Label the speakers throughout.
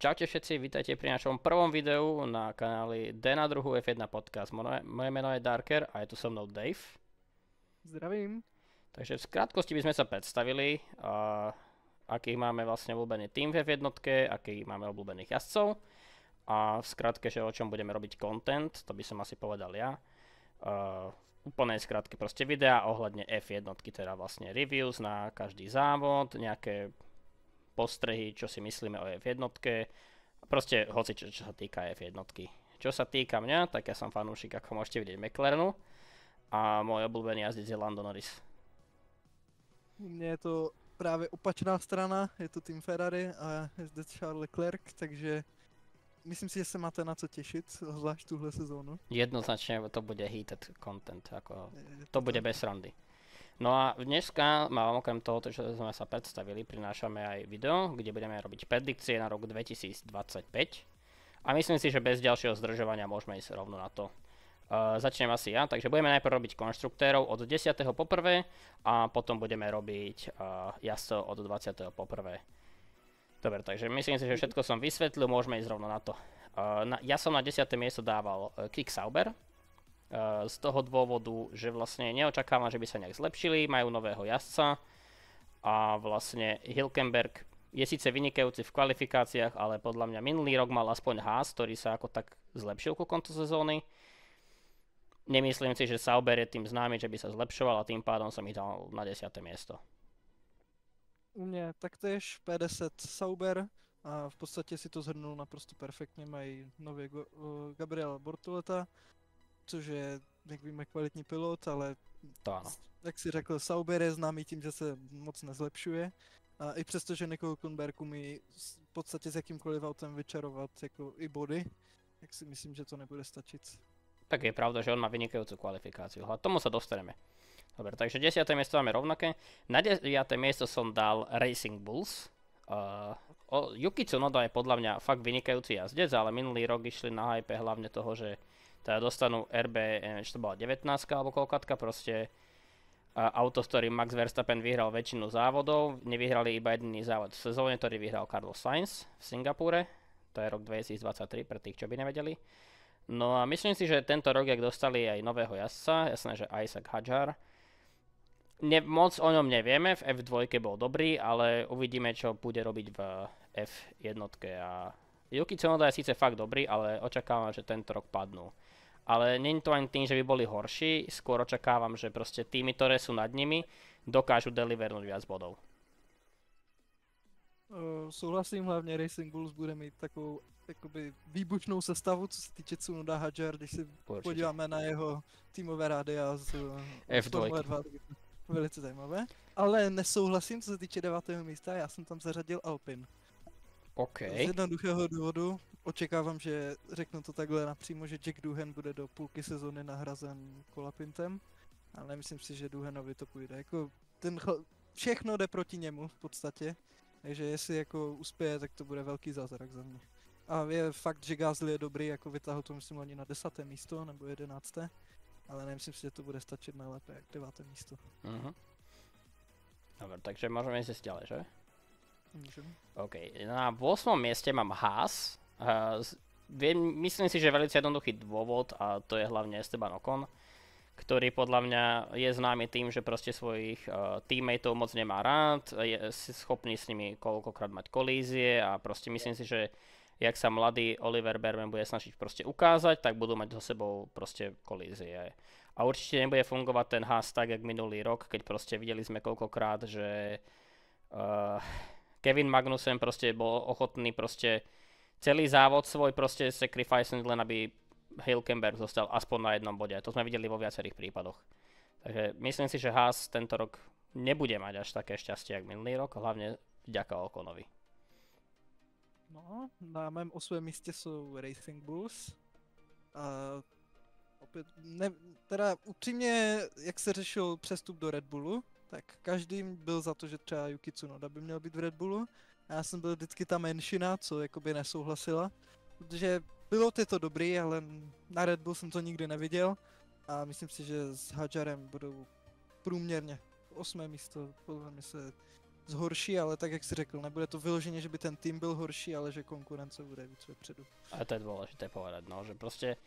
Speaker 1: Čaute všetci, vítajte pri našom prvom videu na kanáli D na druhu F1 podcast. Moje meno je Darker a je tu so mnou Dave.
Speaker 2: Zdravím.
Speaker 1: Takže v krátkosti by sme sa predstavili, aký máme vlastne obľúbený tým v F1, aký máme obľúbených jazdcov a v skratke, že o čom budeme robiť content, to by som asi povedal ja. Úplne skratke proste videá ohľadne F1, teda vlastne reviews na každý závod, nejaké postrehy, čo si myslíme o F1, proste hoci čo sa týka F1. Čo sa týka mňa, tak ja som fanúšik, ako môžete vidieť, McLarenu a môj obľúbený jazdec je Lando Norris.
Speaker 2: U mne je to práve opačná strana, je to tým Ferrari a jezdec Charles Leclerc, takže myslím si, že sa máte na co tešiť, zvlášť túhle sezónu.
Speaker 1: Jednoznačne to bude heated content, ako to bude bez randy. No a dneska mám okrem toho, čo sme sa predstavili, prinášame aj video, kde budeme robiť predikcie na rok 2025. A myslím si, že bez ďalšieho zdržovania môžeme ísť rovno na to. Začnem asi ja, takže budeme najprv robiť konštruktérov od 10. po 1. a potom budeme robiť jazdcov od 20. po 1. Dobre, takže myslím si, že všetko som vysvetlil, môžeme ísť rovno na to. Ja som na 10. miesto dával Kick Sauber. Z toho dôvodu, že vlastne neočakávam, že by sa nejak zlepšili, majú nového jazdca a vlastne Hülkenberg je síce vynikajúci v kvalifikáciách, ale podľa mňa minulý rok mal aspoň Haas, ktorý sa ako tak zlepšil ku koncu sezóny. Nemyslím si, že Sauber je tým známy, že by sa zlepšoval a tým pádom som ich dal na 10. miesto.
Speaker 2: U mne taktéž P10 Sauber a v podstate si to zhrnul naprosto perfektně, mají nově Gabriela Bortoleta, což je, jak víme, kvalitní pilot, ale
Speaker 1: To áno.
Speaker 2: jak si řekl, Sauber je známý tím, že se moc nezlepšuje. A i přesto, že Nico Hülkenberg umí v podstatě s jakýmkoliv autem vyčarovat jako i body, tak si myslím, že to nebude stačit.
Speaker 1: Tak je pravda, že on má vynikajúcu kvalifikáciu, ale tomu sa dostaneme. Dobre, takže 10. miesto máme rovnaké. Na 9. miesto som dal Racing Bulls. Yuki Tsunoda je podľa mňa fakt vynikajúci jazdec, ale minulý rok išli na hype hlavne toho, že teda dostanú RB, neviem, či to bola 19 alebo koľkatka, proste auto, s ktorým Max Verstappen vyhral väčšinu závodov. Nevyhrali iba jediný závod v sezóne, ktorý vyhral Carlos Sainz v Singapúre. To je rok 2023, pre tých, čo by nevedeli. No a myslím si, že tento rok, jak dostali aj nového jazdca, jasné, že Isaac Hadjar, moc o ňom nevieme, v F2 bol dobrý, ale uvidíme, čo bude robiť v F1. A Yuki Tsunoda je síce fakt dobrý, ale očakávam, že tento rok padnú. Ale nie je to ani tým, že by boli horší, skôr očakávam, že proste týmy, ktoré sú nad nimi, dokážu delivernúť viac bodov.
Speaker 2: Souhlasím, hlavně Racing Bulls bude mít takovou jakoby výbušnou sestavu, co se týče Tsunoda Hadjar, když si podíváme na jeho týmové rádia z
Speaker 1: F2.
Speaker 2: 2, velice zajímavé. Ale nesouhlasím, co se týče 9. místa, já jsem tam zařadil Alpine.
Speaker 1: OK.
Speaker 2: Z jednoduchého důvodu očekávám, že řeknu to takhle napřímo, že Jack Doohan bude do půlky sezóny nahrazen Colapintem, ale nemyslím si, že Doohanovi to půjde. Jako všechno jde proti němu v podstatě, takže jestli jako uspěje, tak to bude velký zázrak za mě. A je fakt, že Gasly je dobrý, jako vytáhl to myslím ani na 10. místo nebo 11. Ale nemyslím si, že to bude stačit najlépe jak 9. místo.
Speaker 1: Dobre, takže môžeme ísť ďalej, že?
Speaker 2: Můžeme.
Speaker 1: OK, na 8. mieste mám Haas. Myslím si, že je veľmi jednoduchý dôvod a to je hlavne Esteban Ocon, ktorý podľa mňa je známy tým, že proste svojich teammateov moc nemá rád, je schopný s nimi koľkokrát mať kolízie a proste myslím si, že jak sa mladý Oliver Berman bude snažiť proste ukázať, tak budú mať so sebou proste kolízie. A určite nebude fungovať ten Haas tak, jak minulý rok, keď proste videli sme koľkokrát, že Kevin Magnussen proste bol ochotný proste celý závod svoj proste sacrifice len aby Hülkenberg zostal aspoň na jednom bode. To sme videli vo viacerých prípadoch. Takže myslím si, že Haas tento rok nebude mať až také šťastie, jak minulý rok, hlavne vďaka Oconovi.
Speaker 2: No, na mém 8. místě jsou Racing Bulls. A opět, teda upřímně, jak se řešil přestup do Red Bullu, tak každý byl za to, že třeba Yuki Tsunoda by měl být v Red Bullu. A já jsem byl vždycky ta menšina, co jakoby nesouhlasila. Protože pilot je to dobrý, ale na Red Bull jsem to nikdy neviděl. A myslím si, že s Hadjarem budou průměrně 8. místo, podle mě se zhorší, ale tak jak jsi řekl, nebude to vyloženě, že by ten tým byl horší, ale že konkurence bude víc vepředu.
Speaker 1: A to je dôležité povedať, no, že proste,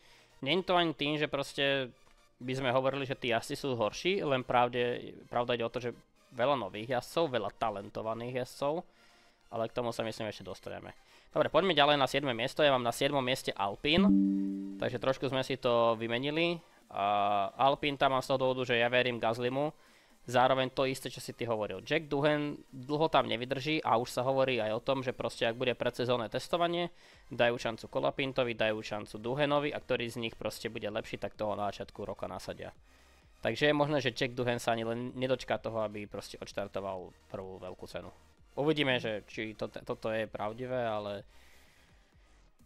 Speaker 1: nie je to ani tým, že proste by sme hovorili, že tí jazdci sú horší, len pravda ide o to, že veľa nových jazdcov, veľa talentovaných jazdcov, ale k tomu sa myslím ešte dostaneme. Dobre, poďme ďalej na 7. miesto, ja mám na 7. mieste Alpine, takže trošku sme si to vymenili. Alpine tam mám z toho dôvodu, že ja verím Gaslymu, zároveň to isté, čo si ty hovoril. Jack Doohan dlho tam nevydrží a už sa hovorí aj o tom, že proste ak bude predsezónne testovanie, dajú šancu Colapintovi, dajú šancu Doohanovi a ktorý z nich proste bude lepší, tak toho na začiatku roka nasadia. Takže je možné, že Jack Doohan sa ani len nedočká toho, aby proste odštartoval prvú veľkú cenu. Uvidíme, že či toto je pravdivé, ale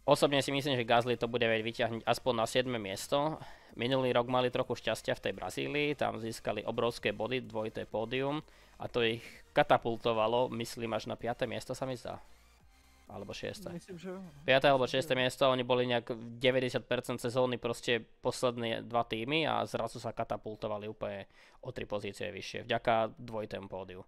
Speaker 1: osobne si myslím, že Gasly to bude vyťahnuť aspoň na 7. miesto. Minulý rok mali trochu šťastia v tej Brazílii, tam získali obrovské body, dvojité pódium a to ich katapultovalo, myslím, až na 5. miesto sa mi zdá. Alebo 6.
Speaker 2: Myslím, že
Speaker 1: 5. alebo 6. miesto, oni boli nejak 90% sezóny proste posledné 2 týmy a zrazu sa katapultovali úplne o 3 pozície vyššie, vďaka dvojitému pódiu.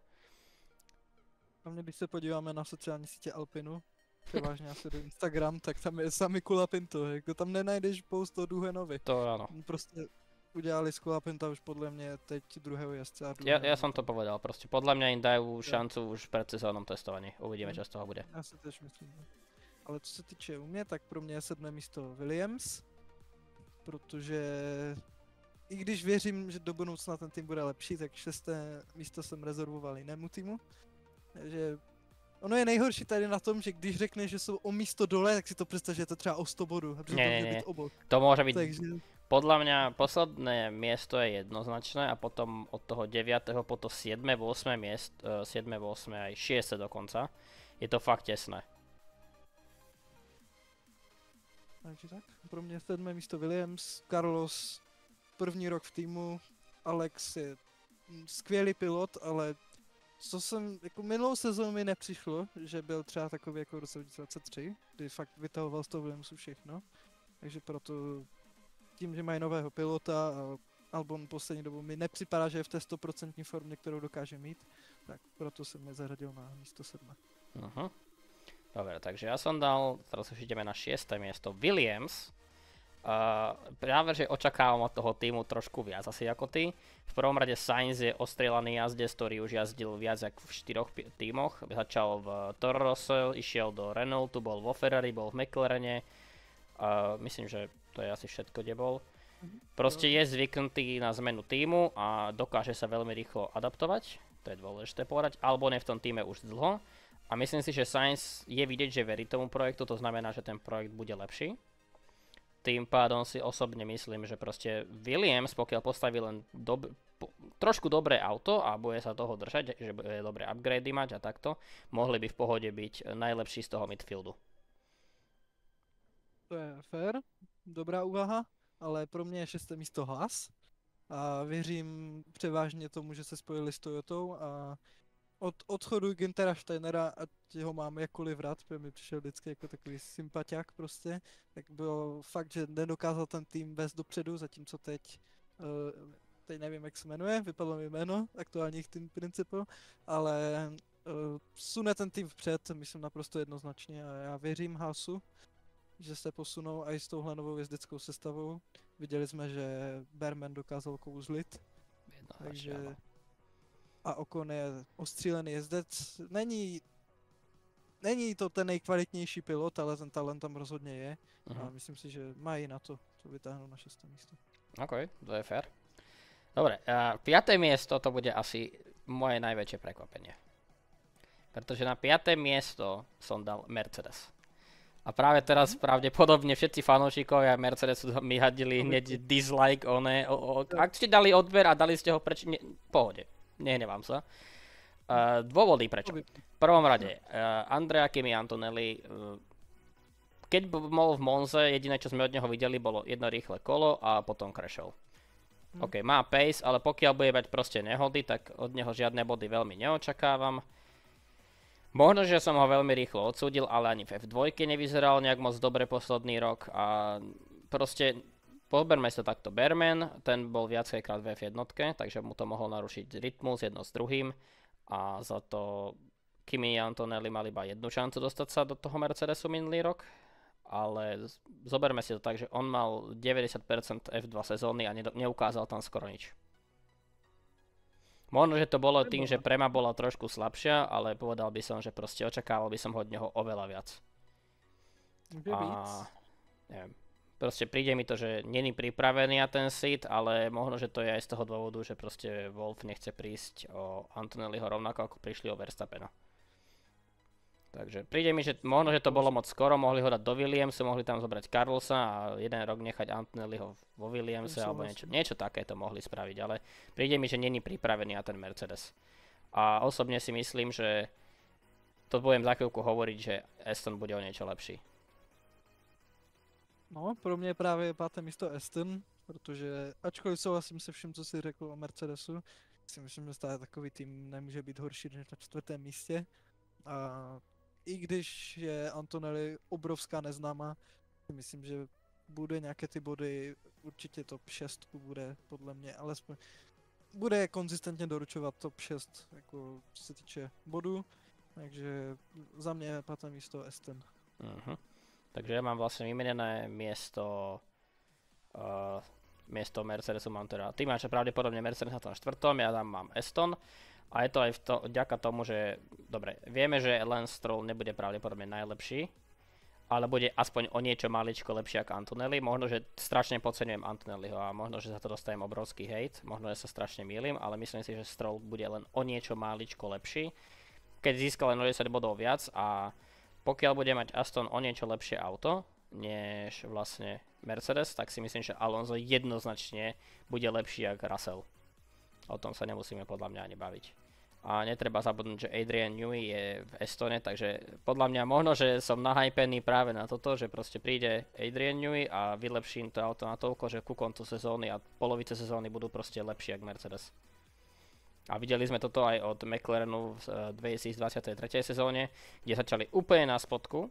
Speaker 2: Hlavně když se podíváme na sociální sítě Alpinu, převážně asi do Instagram, tak tam je sami Colapinto, jako tam nenajdeš post o Doohanovi.
Speaker 1: To áno.
Speaker 2: Prostě udělali z Colapinta už podle mě teď druhého jezdce.
Speaker 1: Ja som to povedal, proste podľa mňa im dajú šancu už v predsezónnom testovaní. Uvidíme, čo z toho bude.
Speaker 2: Já si tež myslím. Ale co se týče u mě, tak pro mě je 7. místo Williams, protože i když věřím, že do budoucna ten tým bude lepší, tak 6. místo jsem rezervoval jinému týmu. Takže ono je nejhorší tady na tom, že když řekneš, že jsou o místo dole, tak si to představ, že je to třeba o 100 bodů.
Speaker 1: Nie.
Speaker 2: Obok.
Speaker 1: To môže byť,
Speaker 2: Takže
Speaker 1: podľa mňa posledné miesto je jednoznačné a potom od toho 9. po to 7., 8. miesto, 7., 8. aj 6. dokonca. Je to fakt tesné.
Speaker 2: Takže tak, pro mě 7. místo Williams, Carlos první rok v týmu, Alex je skvělý pilot, ale co jsem, jako minulou sezónu mi nepřišlo, že byl třeba takový jako v roce 2023, kdy fakt vytahoval z toho Williamsu všechno, takže proto tím, že mají nového pilota a Albon poslední dobu mi nepřipadá, že je v té 100% formě, kterou dokáže mít, tak proto jsem je zařadil na místo 7.
Speaker 1: Dobre, takže ja som dal, teraz už ideme na 6. miesto, Williams. Práve, že očakávam od toho týmu trošku viac asi ako ty. V prvom rade Sainz je ostrieľaný jazdec, ktorý už jazdil viac ako v 4 tímoch. Začal v Toro Rosso, išiel do Renaultu, bol vo Ferrari, bol v McLarene. Myslím, že to je asi všetko, kde bol. Proste je zvyknutý na zmenu týmu a dokáže sa veľmi rýchlo adaptovať. To je dôležité povedať. Albon je v tom týme už dlho. A myslím si, že Sainz je vidieť, že verí tomu projektu, to znamená, že ten projekt bude lepší. Tým pádom si osobne myslím, že proste Williams, pokiaľ postaví len trošku dobré auto a bude sa toho držať, že bude dobré upgrady mať a takto, mohli by v pohode byť najlepší z toho midfieldu.
Speaker 2: To je fér, dobrá úvaha, ale pro mě je 6. místo Haas a věřím převážně tomu, že se spojili s Toyotou a od odchodu Güntera Steinera, ať ho mám jakkoliv rád, protože mi přišel vždycky jako takový sympatiák prostě, tak bylo fakt, že nedokázal ten tým vést dopředu, zatímco teď nevím, jak se jmenuje, vypadlo mi jméno aktuálních tým principů, ale sune ten tým vpřed, myslím naprosto jednoznačně a já věřím Haasu, že se posunou i s touhle novou jezdeckou sestavou. Viděli jsme, že Berman dokázal kouzlit, takže a Ocon je ostřílený jezdec. Není to ten nejkvalitnější pilot, ale ten talent tam rozhodně je. A myslím si, že mají na to vytáhnout na 6. místo.
Speaker 1: OK, to je fér. Dobre, 5. miesto to bude asi moje najväčšie prekvapenie. Pretože na 5. miesto som dal Mercedes. A práve teraz pravdepodobne všetci fanúšikovia Mercedesu mi hadili hneď dislike ak ste dali odber a dali ste ho preč, pohode. Nehnevám sa. Dôvody prečo. V prvom rade, Andrea Kimi Antonelli, keď bol v Monze, jediné čo sme od neho videli bolo jedno rýchle kolo a potom crashol. OK, má pace, ale pokiaľ bude mať proste nehody, tak od neho žiadne body veľmi neočakávam. Možno, že som ho veľmi rýchlo odsúdil, ale ani v F2 nevyzeral nejak moc dobre posledný rok a proste poberme sa takto. Berman, ten bol viacejkrát v F1, takže mu to mohol narušiť rytmus jedno s druhým a za to Kimi a Antonelli mali iba jednu šancu dostať sa do toho Mercedesu minulý rok, ale zoberme si to tak, že on mal 90% F2 sezóny a neukázal tam skoro nič. Možno, že to bolo tým, že Prema bola trošku slabšia, ale povedal by som, že proste očakával by som od neho oveľa viac. A neviem. Proste príde mi to, že není pripravený na ten seat, ale možno, že to je aj z toho dôvodu, že proste Wolf nechce prísť o Antonelliho rovnako ako prišli o Verstappena. Takže príde mi, že možno, že to bolo moc skoro, mohli ho dať do Williamsu, mohli tam zobrať Carlosa a jeden rok nechať Antonelliho vo Williamse alebo niečo takéto mohli spraviť, ale príde mi, že není pripravený na ten Mercedes. A osobne si myslím, že to budem za chvíľku hovoriť, že Aston bude o niečo lepší.
Speaker 2: No, pro mě je právě páté místo Aston, protože ačkoliv souhlasím se vším, co si řekl o Mercedesu, si myslím, že stále takový tým nemůže být horší než na čtvrtém místě. A i když je Antonelli obrovská neznáma, si myslím, že bude nějaké ty body, určitě top 6 bude podle mě, alespoň bude konzistentně doručovat top 6, jako co se týče bodů, takže za mě páté místo Aston.
Speaker 1: Takže ja mám vlastne vymenené miesto Mercedesu, mám teda, ty máš pravdepodobne Mercedes na tom štvrtom, ja tam mám Aston a je to aj vďaka tomu, že dobre, vieme, že Lance Stroll nebude pravdepodobne najlepší, ale bude aspoň o niečo maličko lepší ako Antonelli, možno, že strašne podceňujem Antonelliho a možno, že za to dostajem obrovský hejt, možno, že sa strašne mýlim, ale myslím si, že Stroll bude len o niečo maličko lepší, keď získa len 10 bodov viac a pokiaľ bude mať Aston o niečo lepšie auto, než vlastne Mercedes, tak si myslím, že Alonso jednoznačne bude lepší ako Russell. O tom sa nemusíme podľa mňa ani baviť. A netreba zabudnúť, že Adrian Newey je v Estone, takže podľa mňa možno, že som nahypený práve na toto, že proste príde Adrian Newey a vylepším to auto na toľko, že ku koncu sezóny a polovice sezóny budú proste lepšie ako Mercedes. A videli sme toto aj od McLarenu v 2023. sezóne, kde začali úplne na spodku,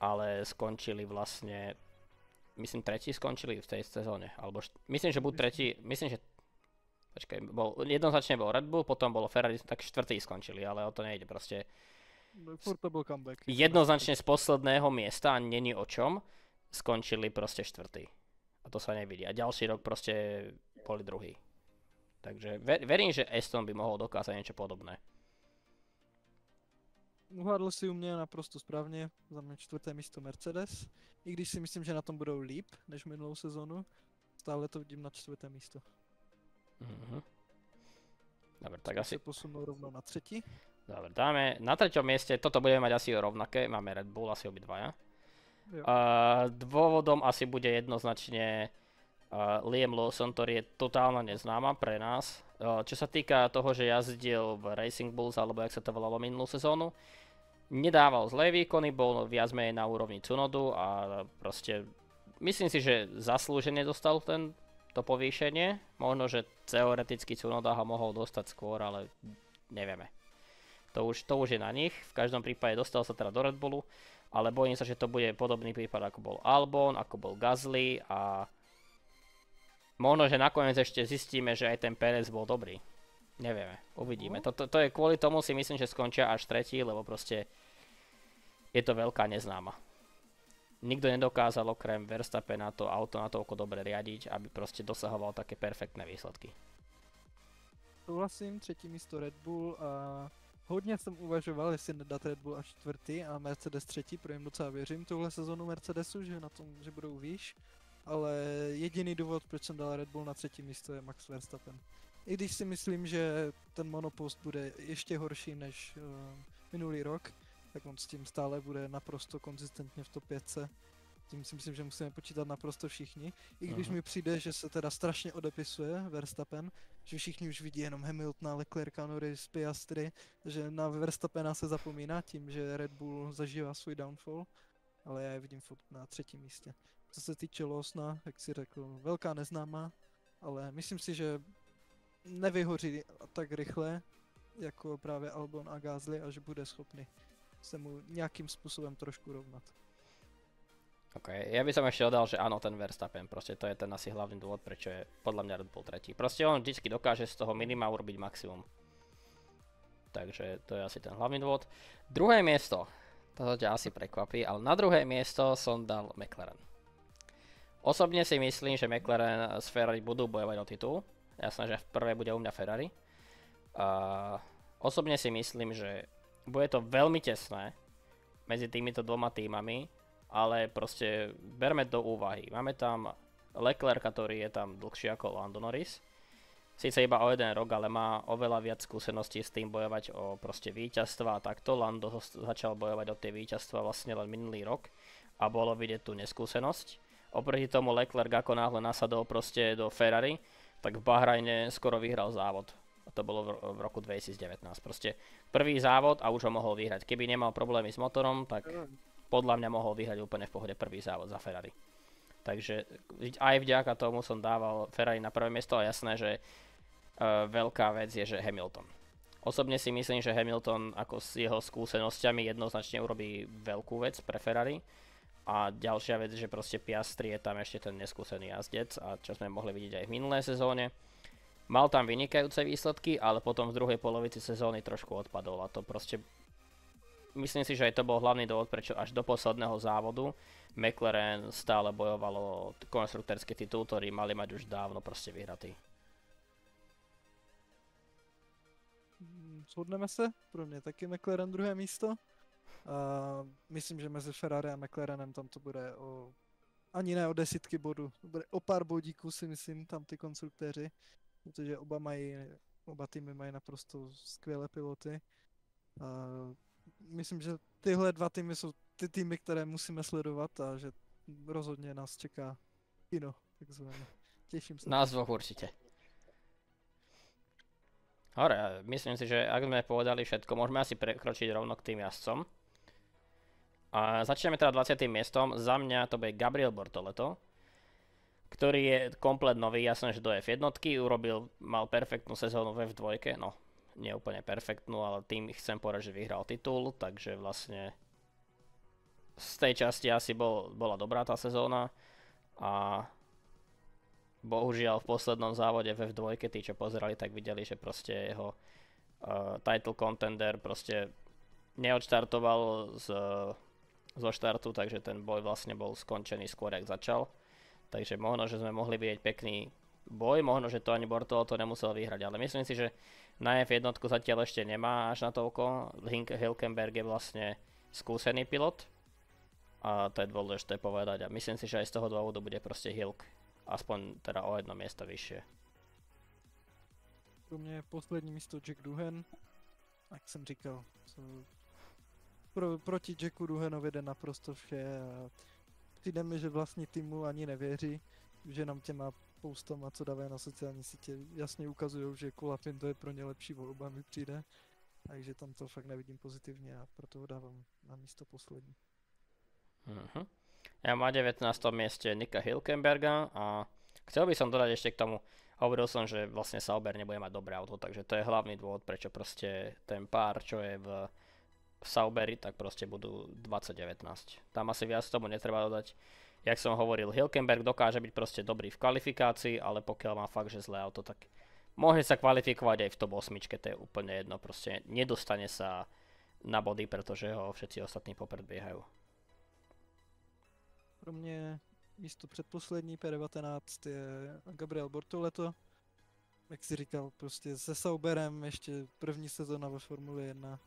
Speaker 1: ale skončili vlastne, myslím tretí skončili v tej sezóne, alebo myslím, že buď tretí, myslím, že jednoznačne bol Red Bull, potom bolo Ferrari, tak štvrtý skončili, ale o to nejde proste.
Speaker 2: Furt to bol comeback.
Speaker 1: Jednoznačne z posledného miesta, a není o čom, skončili proste štvrtý. A to sa nevidí. A ďalší rok proste boli druhý. Takže verím, že Aston by mohol dokázať niečo podobné.
Speaker 2: Uhádl si u mě naprosto správně, za mě čtvrté místo Mercedes. I když si myslím, že na tom budou líp než minulou sezonu, stále to vidím na čtvrté místo.
Speaker 1: Dobre, tak asi...
Speaker 2: se posunul rovno na třetí.
Speaker 1: Dobre, dáme na treťom mieste, toto budeme mať asi rovnaké, máme Red Bull, asi obidvaja. Dôvodom asi bude jednoznačne Liam Lawson, ktorý je totálna neznáma pre nás. Čo sa týka toho, že jazdil v Racing Bulls, alebo jak sa to volalo minulú sezónu, nedával zlé výkony, bol viac menej na úrovni Tsunodu a proste myslím si, že zaslúžene dostal to povýšenie. Možno, že teoreticky Tsunoda ho mohol dostať skôr, ale nevieme. To už je na nich. V každom prípade dostal sa teda do Red Bullu, ale bojím sa, že to bude podobný prípad ako bol Albon, ako bol Gasly a možno, že nakoniec ešte zistíme, že aj ten Perez bol dobrý. Nevieme, uvidíme. To je kvôli tomu si myslím, že skončia až tretí, lebo proste je to veľká neznáma. Nikto nedokázal okrem Verstappena to auto natoľko dobre riadiť, aby proste dosahoval také perfektné výsledky.
Speaker 2: Souhlasím, třetí místo Red Bull a hodně jsem uvažoval, jestli nedat Red Bull až čtvrtý a Mercedes třetí, pro jim docela věřím tuhle sezonu Mercedesu, že na tom, že budou výš. Ale jediný důvod, proč jsem dal Red Bull na třetí místo, je Max Verstappen. I když si myslím, že ten monopost bude ještě horší než minulý rok, tak on s tím stále bude naprosto konzistentně v top 5. Tím si myslím, že musíme počítat naprosto všichni. I když mi přijde, že se teda strašně odepisuje Verstappen, že všichni už vidí jenom Hamiltona, Leclerca, Norris, Piastri, že na Verstappena se zapomíná tím, že Red Bull zažívá svůj downfall, ale já je vidím na třetím místě. Co se týče Lawsona, jak si řekl, velká neznámá, ale myslím si, že nevyhoří tak rychle, jako právě Albon a Gasly, a že bude schopný se mu nějakým způsobem trošku rovnat.
Speaker 1: OK, ja by som ešte dodal, že áno, ten Verstappen, proste to je ten asi hlavný dôvod, prečo je podľa mňa Red Bull tretí. Proste on vždycky dokáže z toho minima urobiť maximum. takže to je asi ten hlavný dôvod. Druhé miesto, to ťa asi prekvapí, ale na druhé miesto som dal McLaren. Osobne si myslím, že McLaren s Ferrari budú bojovať o titul. Jasné, že v prvé bude u mňa Ferrari. Osobne si myslím, že bude to veľmi tesné medzi týmito dvoma týmami, ale proste berme do úvahy. Máme tam Leclerc, ktorý je tam dlhší ako Lando Norris. Sice iba o 1 rok, ale má oveľa viac skúseností s tým bojovať o proste víťazstva a takto. Lando začal bojovať o tie víťazstva vlastne len minulý rok a bolo vidieť tú neskúsenosť. Oproti tomu Leclerc ako náhle nasadol proste do Ferrari, tak v Bahrajne skoro vyhral závod. A to bolo v roku 2019. Proste prvý závod a už ho mohol vyhrať. Keby nemal problémy s motorom, tak podľa mňa mohol vyhrať úplne v pohode prvý závod za Ferrari. Takže aj vďaka tomu som dával Ferrari na prvé miesto a jasné, že veľká vec je, že Hamilton. Osobne si myslím, že Hamilton ako s jeho skúsenosťami jednoznačne urobí veľkú vec pre Ferrari. A ďalšia vec, že proste Piastri je tam ešte ten neskúsený jazdec a čo sme mohli vidieť aj v minulé sezóne. Mal tam vynikajúce výsledky, ale potom v druhej polovici sezóny trošku odpadol a to proste... Myslím si, že aj to bol hlavný dôvod, prečo až do posledného závodu McLaren stále bojovalo konštruktérsky titul, ktorý mali mať už dávno proste vyhratý.
Speaker 2: Shodneme se, pro mě taky McLaren druhé místo. Myslím, že mezi Ferrari a McLarenem tam to bude ani ne o desítky bodů, to bude o pár bodíků si myslím tam ty konstruktéři, protože oba týmy mají naprosto skvělé piloty. Myslím, že tyhle dva týmy jsou ty týmy, které musíme sledovat a že rozhodně nás čeká kino, takzvané. Těším se.
Speaker 1: Nás dvoch určite. Dobre, myslím si, že ak sme povedali všetko, môžeme asi prekročiť rovno k tým jazdcom. A začneme teda 20. miestom. Za mňa to bude Gabriel Bortoleto, ktorý je komplet nový. Jasné, že do F1 mal perfektnú sezónu v F2, no nie úplne perfektnú, ale tým chcem povedať, že vyhral titul, takže vlastne z tej časti asi bola dobrá tá sezóna a bohužiaľ v poslednom závode v F2, tí čo pozerali, tak videli, že proste jeho title contender proste neodštartoval zo štartu, takže ten boj vlastne bol skončený skôr, jak začal. Takže možno, že sme mohli vidieť pekný boj, možno, že to ani Bortoleto nemusel vyhrať, ale myslím si, že na F1 zatiaľ ešte nemá až na toľko. Hülkenberg je vlastne skúsený pilot a to je dôležité povedať a myslím si, že aj z toho dôvodu bude proste Hilk aspoň teda o 1 miesto vyššie.
Speaker 2: Pro mě poslední místo Jack Doohan, jak jsem říkal, proti Jacku Doohanovi jde naprosto vše a přijde mi, že vlastní týmu ani nevěří, že nám těma postama, co dávají na sociální sítě, jasně ukazují, že Colapinto je pro ně lepší volba, mi přijde, takže tam to fakt nevidím pozitivně a proto ho dávám na místo poslední.
Speaker 1: Ja mám na 19. mieste Nika Hülkenberga a chcel by som dodať ešte k tomu, hovoril som, že vlastne Sauber nebude mať dobré auto, takže to je hlavný dôvod, prečo proste ten pár, čo je v Sauberi, tak proste budú 2019. Tam asi viac tomu netreba dodať. Jak som hovoril, Hülkenberg dokáže byť proste dobrý v kvalifikácii, ale pokiaľ má fakt, že zlé auto, tak môže sa kvalifikovať aj v top 8, to je úplne jedno, proste nedostane sa na body, pretože ho všetci ostatní popredbiehajú.
Speaker 2: Pro mě místo předposlední P19 je Gabriel Bortoleto. Jak jsi říkal, prostě se Sauberem ještě první sezona ve Formuli 1.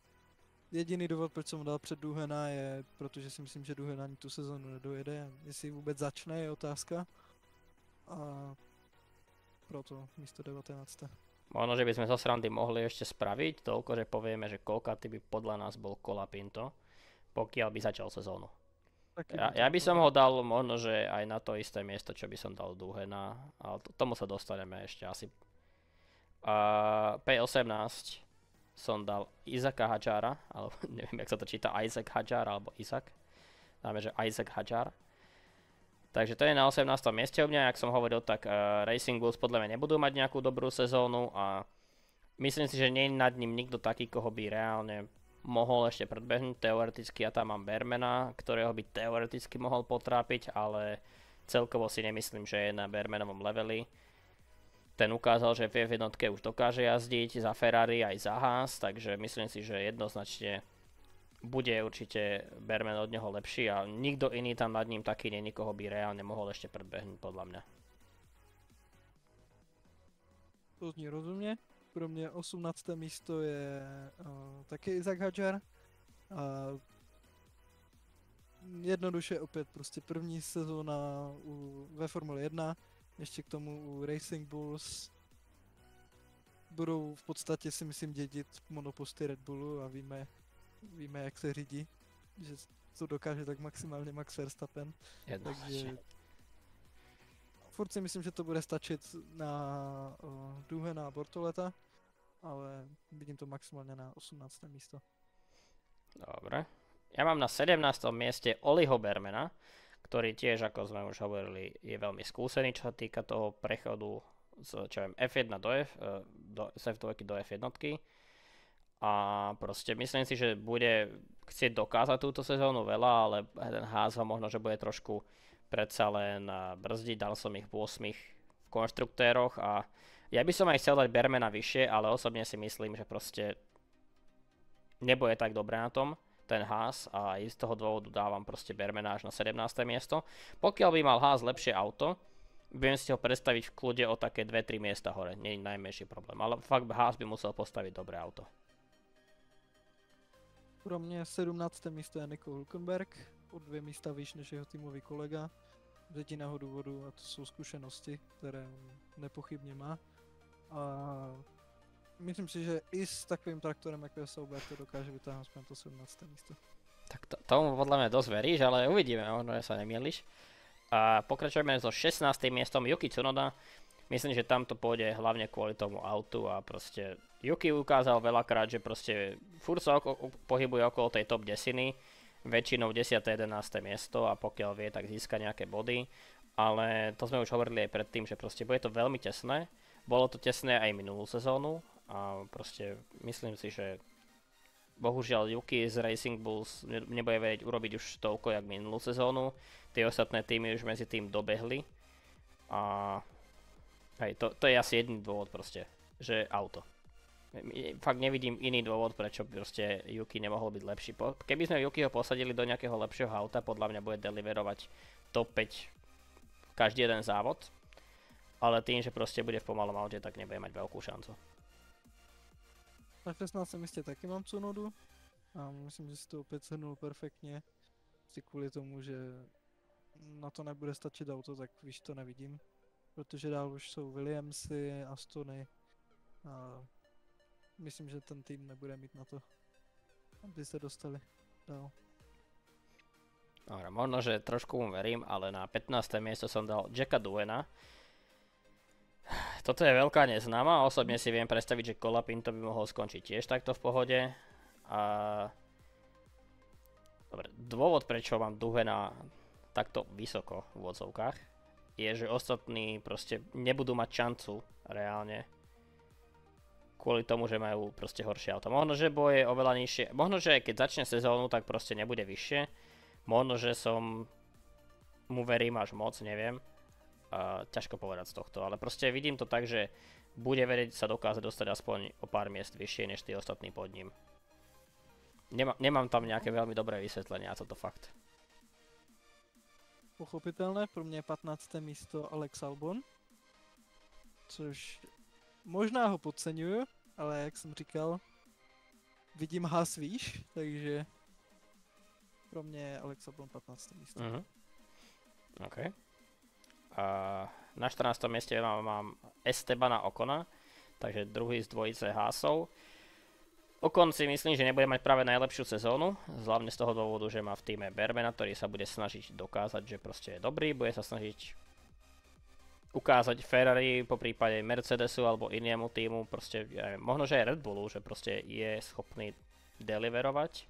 Speaker 2: Jediný důvod, proč jsem dal před Doohana, je protože si myslím, že Doohan ani tu sezonu nedojede. Jestli vůbec začne, je otázka. A proto místo 19.
Speaker 1: Možno, že by sme zo srandy mohli ešte spraviť toľko, že povieme, že koľkatý by podľa nás bol Colapinto, pokiaľ by začal sezónu. Ja by som ho dal možno, že aj na to isté miesto, čo by som dal Doohana, ale tomu sa dostaneme ešte asi. P18 som dal Isaaca Hadjara, alebo neviem, jak sa to číta, Isaac Hadjar alebo Isaac. Dáme, že Isaac Hadjar. Takže to je na 18. mieste u mňa, jak som hovoril, tak Racing Bulls podľa mňa nebudú mať nejakú dobrú sezónu a myslím si, že nie je nad ním nikto taký, koho by reálne mohol ešte predbehnúť. Teoreticky ja tam mám Bermana, ktorého by teoreticky mohol potrápiť, ale celkovo si nemyslím, že je na Bermanovom leveli. Ten ukázal, že v F1 už dokáže jazdiť za Ferrari aj za Haas, takže myslím si, že jednoznačne bude určite Berman od neho lepší a nikto iný tam nad ním taký nie, nikoho by reálne mohol ešte predbehnúť podľa mňa.
Speaker 2: To zní rozumně. Pro mě 18. místo je taky Isaac Hadjar. Jednoduše opět prostě první sezóna ve Formule 1, ještě k tomu u Racing Bulls. Budou v podstatě si myslím dědit monoposty Red Bullu a víme jak se řídí, že to dokáže tak maximálně Max Verstappen. Takže furt si myslím, že to bude stačit na Doohana a Bortoleta, ale vidím to maximálne na 18. místo.
Speaker 1: Dobre. Ja mám na 17. mieste Oliho Bermana, ktorý tiež, ako sme už hovorili, je veľmi skúsený, čo sa týka toho prechodu z F1 z F2 do F1. A proste myslím si, že bude chcieť dokázať túto sezónu veľa, ale ten Haas ho možno, že bude trošku predsa len brzdiť, dal som ich v 8 v konštruktéroch a ja by som aj chcel dať Bermana vyššie, ale osobne si myslím, že proste nebude tak dobré na tom ten Haas a aj z toho dôvodu dávam proste Bermana až na 17. miesto. Pokiaľ by mal Haas lepšie auto, viem si ho predstaviť v kľude o také 2-3 miesta hore, nie je najmenší problém, ale fakt Haas by musel postaviť dobré auto.
Speaker 2: Pro mě 17. místo je Nico Hülkenberg, o 2 místa výš než jeho týmový kolega. Z jediného důvodu, a to jsou zkušenosti, které on nepochybně má. A myslím si, že i s takovým traktorem, jako je Sauber, to dokáže vytáhnout to 17. místo.
Speaker 1: Tak tomu podľa mňa dosť veríš, ale uvidíme, možno, že sa nemýliš. A pokračujeme so 16. miestom Yuki Tsunoda. Myslím, že tam to pôjde hlavne kvôli tomu autu a proste Yuki ukázal veľakrát, že proste furt sa pohybuje okolo tej top 10, väčšinou 10. 11. miesto a pokiaľ vie, tak získa nejaké body. Ale to sme už hovorili aj predtým, že proste bude to veľmi tesné. Bolo to tesné aj minulú sezónu a proste myslím si, že bohužiaľ Yuki z Racing Bulls nebude vedieť urobiť už toľko, jak minulú sezónu. Tie ostatné týmy už medzi tým dobehli a hej, to je asi jediný dôvod proste, že auto. Fakt nevidím iný dôvod, prečo proste Yuki nemohol byť lepší. Keby sme Yukiho posadili do nejakého lepšieho auta, podľa mňa bude deliverovať top 5 každý jeden závod. Ale tým, že proste bude v pomalom aute, tak nebude mať veľkú šancu.
Speaker 2: Na 16. místě taky mám Tsunodu a myslím, že si to opět shrnul perfektně. Si kvůli tomu, že na to nebude stačit auto, tak víš, to nevidím. Protože dál už jsou Williamsy, Astony a myslím, že ten tým nebude mít na to, aby se dostali dál.
Speaker 1: Dobre, možno, že trošku mu verím, ale na 15. miesto som dal Jacka Doohana. Toto je veľká neznáma, osobne si viem predstaviť, že Colapinto by mohol skončiť tiež takto v pohode. A dobre, dôvod, prečo mám Doohana takto vysoko v odzovkách, je, že ostatní proste nebudú mať šancu reálne kvôli tomu, že majú proste horšie auto. Možno, že bude oveľa nižšie, možno, že keď začne sezónu, tak proste nebude vyššie. Možno, že som mu verím až moc, neviem. Ťažko povedať z tohto, ale proste vidím to tak, že bude vedieť sa dokázať dostať aspoň o pár miest vyššie než tí ostatní pod ním. Nemám tam nejaké veľmi dobré vysvetlenie a toto fakt.
Speaker 2: Pochopitelné, pro mě je 15. místo Alex Albon, což možná ho podceňuju, ale jak jsem říkal, vidím Haas výš, takže pro mě je Alex Albon 15. místo.
Speaker 1: OK. Na 14. mieste mám Estebana Ocona, takže druhý z dvojice Haasov. Ocon si myslím, že nebude mať práve najlepšiu sezónu, hlavne z toho dôvodu, že má v týme Bermana, ktorý sa bude snažiť dokázať, že proste je dobrý, bude sa snažiť ukázať Ferrari, po prípade Mercedesu alebo inému týmu, proste ja neviem, možno, že aj Red Bullu, že proste je schopný deliverovať,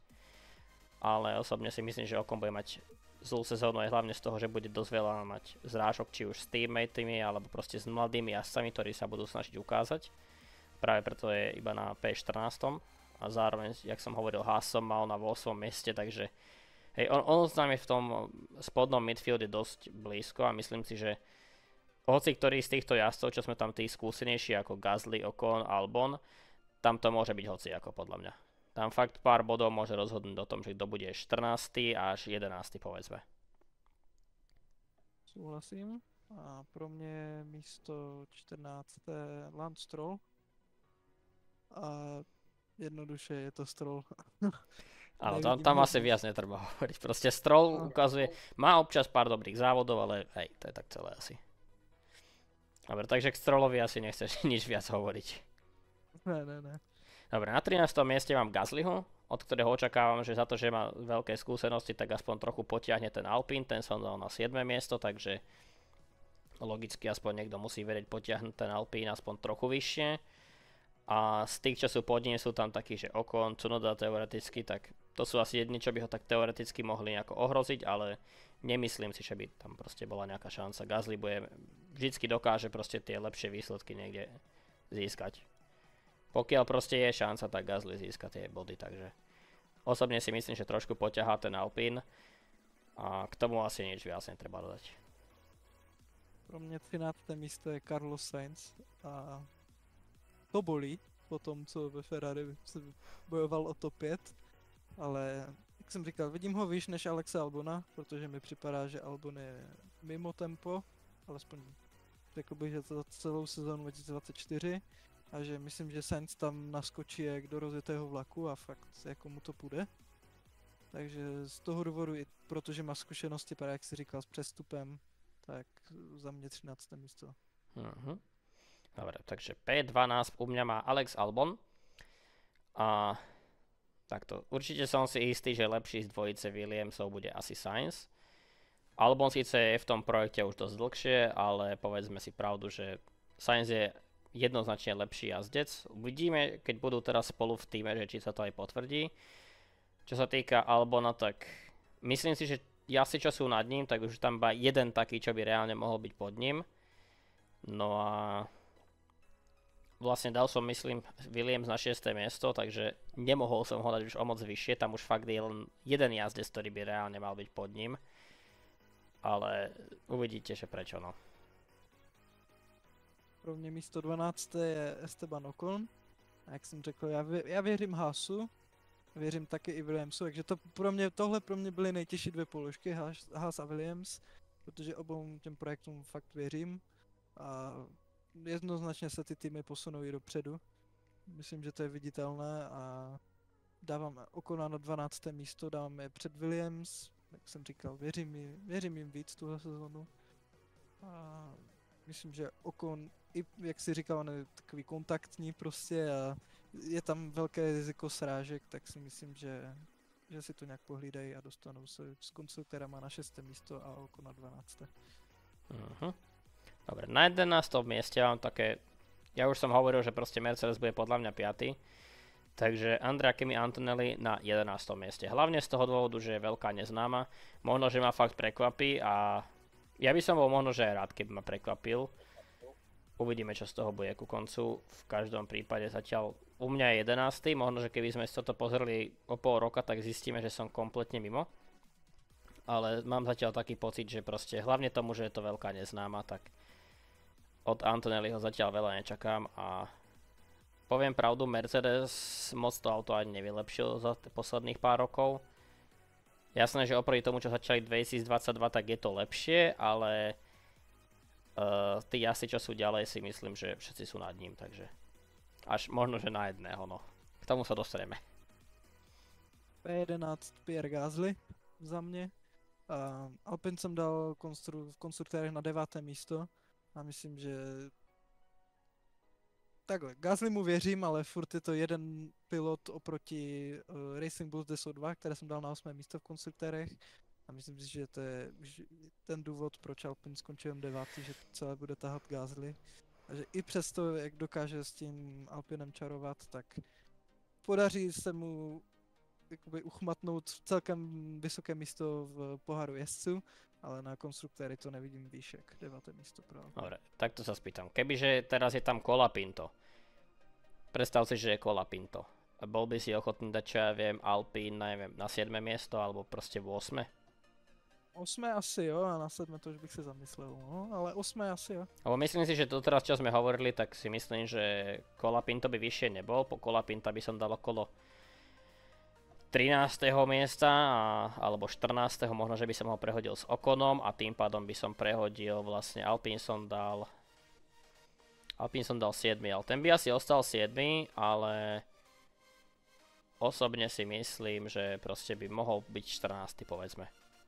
Speaker 1: ale osobne si myslím, že Ocon bude mať zlú sezónu aj hlavne z toho, že bude dosť veľa mať zrážok, či už s teammatemi, alebo proste s mladými jazdcami, ktorí sa budú snažiť ukázať. Práve preto je iba na P14 a zároveň, jak som hovoril, Haasom mal na 8. mieste, takže hej, on s nami v tom spodnom midfielde dosť blízko a myslím si, že hoci ktorý z týchto jazdcov, čo sme tam tí skúsenejší ako Gasly, Ocon, Albon, tam to môže byť hoci ako podľa mňa. Tam fakt pár bodov môže rozhodnúť o tom, že kto bude 14. až 11. povedzme.
Speaker 2: Súhlasím. A pro mě místo 14. Lance Stroll. A jednoduše je to Stroll.
Speaker 1: Áno,
Speaker 2: Nevidím
Speaker 1: tam
Speaker 2: ho
Speaker 1: asi
Speaker 2: víc.
Speaker 1: viac netreba hovoriť. Proste Stroll
Speaker 2: No.
Speaker 1: ukazuje, má občas pár dobrých závodov, ale hej, to je tak celé asi. Dobre, takže k Strollovi asi nechceš nič viac hovoriť.
Speaker 2: Ne.
Speaker 1: Dobre, na 13. mieste mám Gaslyho, od ktorého očakávam, že za to, že má veľké skúsenosti, tak aspoň trochu potiahne ten Alpine, ten som dal na 7. miesto, takže logicky aspoň niekto musí vedieť potiahnuť ten Alpine aspoň trochu vyššie. A z tých, čo sú pod ním, sú tam takí, že Ocon, Tsunoda teoreticky, tak to sú asi jedni, čo by ho tak teoreticky mohli nejako ohroziť, ale nemyslím si, že by tam proste bola nejaká šanca. Gasly vždycky dokáže proste tie lepšie výsledky niekde získať. Pokiaľ proste je šanca, tak Gasly získa tie body, takže osobne si myslím, že trošku poťahá ten Alpine a k tomu asi nič viac netreba dodať.
Speaker 2: Pro mě 13. místo je Carlos Sainz a to bolí po tom, co ve Ferrari se bojoval o top 5, ale jak jsem říkal, vidím ho výš než Alexa Albona, protože mi připadá, že Albon je mimo tempo, alespoň řekl bych, že za celou sezónu 2024 a že myslím, že Sainz tam naskočí jak do rozjetého vlaku a fakt jako mu to půjde. Takže z toho důvodu, i protože má zkušenosti, právě jak jsi říkal, s přestupem, tak za mě 13. místo.
Speaker 1: Dobre, takže P12 u mňa má Alex Albon. A takto, určite som si istý, že lepší z dvojice Williamsov bude asi Sainz. Albon síce je v tom projekte už dosť dlhšie, ale povedzme si pravdu, že Sainz je jednoznačne lepší jazdec. Uvidíme, keď budú teraz spolu v týme, že či sa to aj potvrdí. Čo sa týka Albona, tak myslím si, že jazdci, čo sú nad ním, tak už tam iba jeden taký, čo by reálne mohol byť pod ním. No a vlastne dal som, myslím, Williams na 6. miesto, takže nemohol som ho dať už o moc vyššie, tam už fakt je len jeden jazdec, ktorý by reálne mal byť pod ním. Ale uvidíte, že prečo, no.
Speaker 2: Pro mě místo 12. je Esteban Ocon. A jak jsem řekl, já věřím Haasu, věřím taky i Williamsu, takže tohle pro mě byly nejtěžší dvě položky, Haas a Williams, protože obou těm projektům fakt věřím. A jednoznačně se ty týmy posunou i dopředu. Myslím, že to je viditelné a dávám Ocona na 12. místo, dávám je před Williams, jak jsem říkal, věřím jim víc tuhle sezonu. A myslím, že Ocon, i jak si říkal, on je takový kontaktní prostě a je tam velké riziko srážek, tak si myslím, že si to nějak pohlídají a dostanou se s konstruktérama na 6. místo a Ocon na 12.
Speaker 1: Dobre, na 11. mieste mám také, ja už som hovoril, že proste Mercedes bude podľa mňa 5. Takže Andrea Kimi Antonelli na 11. mieste. Hlavne z toho dôvodu, že je veľká neznáma. Možno, že ma fakt prekvapí a ja by som bol možno, že aj rád, keby ma prekvapil. Uvidíme, čo z toho bude ku koncu. V každom prípade zatiaľ u mňa je 11. Možno, že keby sme si toto pozreli o pol roka, tak zistíme, že som kompletne mimo. Ale mám zatiaľ taký pocit, že proste hlavne tomu, že je to veľká neznáma, tak od Antonelliho zatiaľ veľa nečakám a poviem pravdu, Mercedes moc to auto ani nevylepšil za posledných pár rokov. Jasné, že oproti tomu, čo začali 2022, tak je to lepšie, ale tí jazdci, čo sú ďalej, si myslím, že všetci sú nad ním, takže až možno, že na jedného, no. K tomu sa dostaneme.
Speaker 2: P11 Pierre Gasly za mě. Alpin jsem dal v konstruktérech na 9. místo a myslím, že takhle, Gasly mu věřím, ale furt je to jeden pilot oproti Racing Bulls 2, které jsem dal na 8. místo v konstruktérech a myslím si, že to je ten důvod, proč Alpin skončil 9, že celé bude tahat Gasly a že i přesto, jak dokáže s tím Alpinem čarovat, tak podaří se mu jakoby uchmatnout celkem vysoké místo v poháru jezdců, ale na konstruktéry to nevidím výš jak 9. místo pro Alpine.
Speaker 1: Dobre, takto sa spýtam. Kebyže teraz je tam Colapinto, predstav si, že je Colapinto. Bol by si ochotný dať, čo ja viem, Alpine, neviem, na 7. miesto alebo proste 8?
Speaker 2: 8 asi jo, a na 7 to už bych se zamyslel, no, ale 8 asi jo.
Speaker 1: Lebo myslím si, že doteraz, čo sme hovorili, tak si myslím, že Colapinto by vyššie nebol. Po Colapinta by som dal okolo 13. miesta, alebo 14. možno, že by som ho prehodil s Oconom a tým pádom by som prehodil vlastne Alpine som dal 7, ale ten by asi ostal 7, ale osobne si myslím, že proste by mohol byť 14. povedzme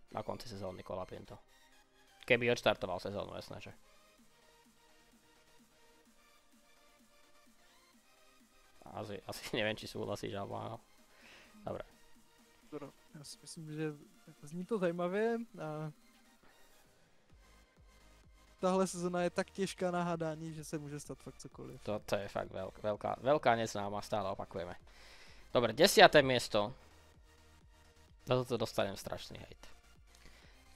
Speaker 1: na konci sezóny Colapinto. Keby odštartoval sezónu, jasné, že. Asi neviem, či súhlasíš, alebo áno. Dobre.
Speaker 2: Já si myslím, že zní to zajímavě a tahle sezona je tak těžká na hádání, že se může stát fakt cokoliv.
Speaker 1: To je fakt veľká neznáma, stále opakujeme. Dobre, 10. miesto. Za toto dostanem strašný hejt.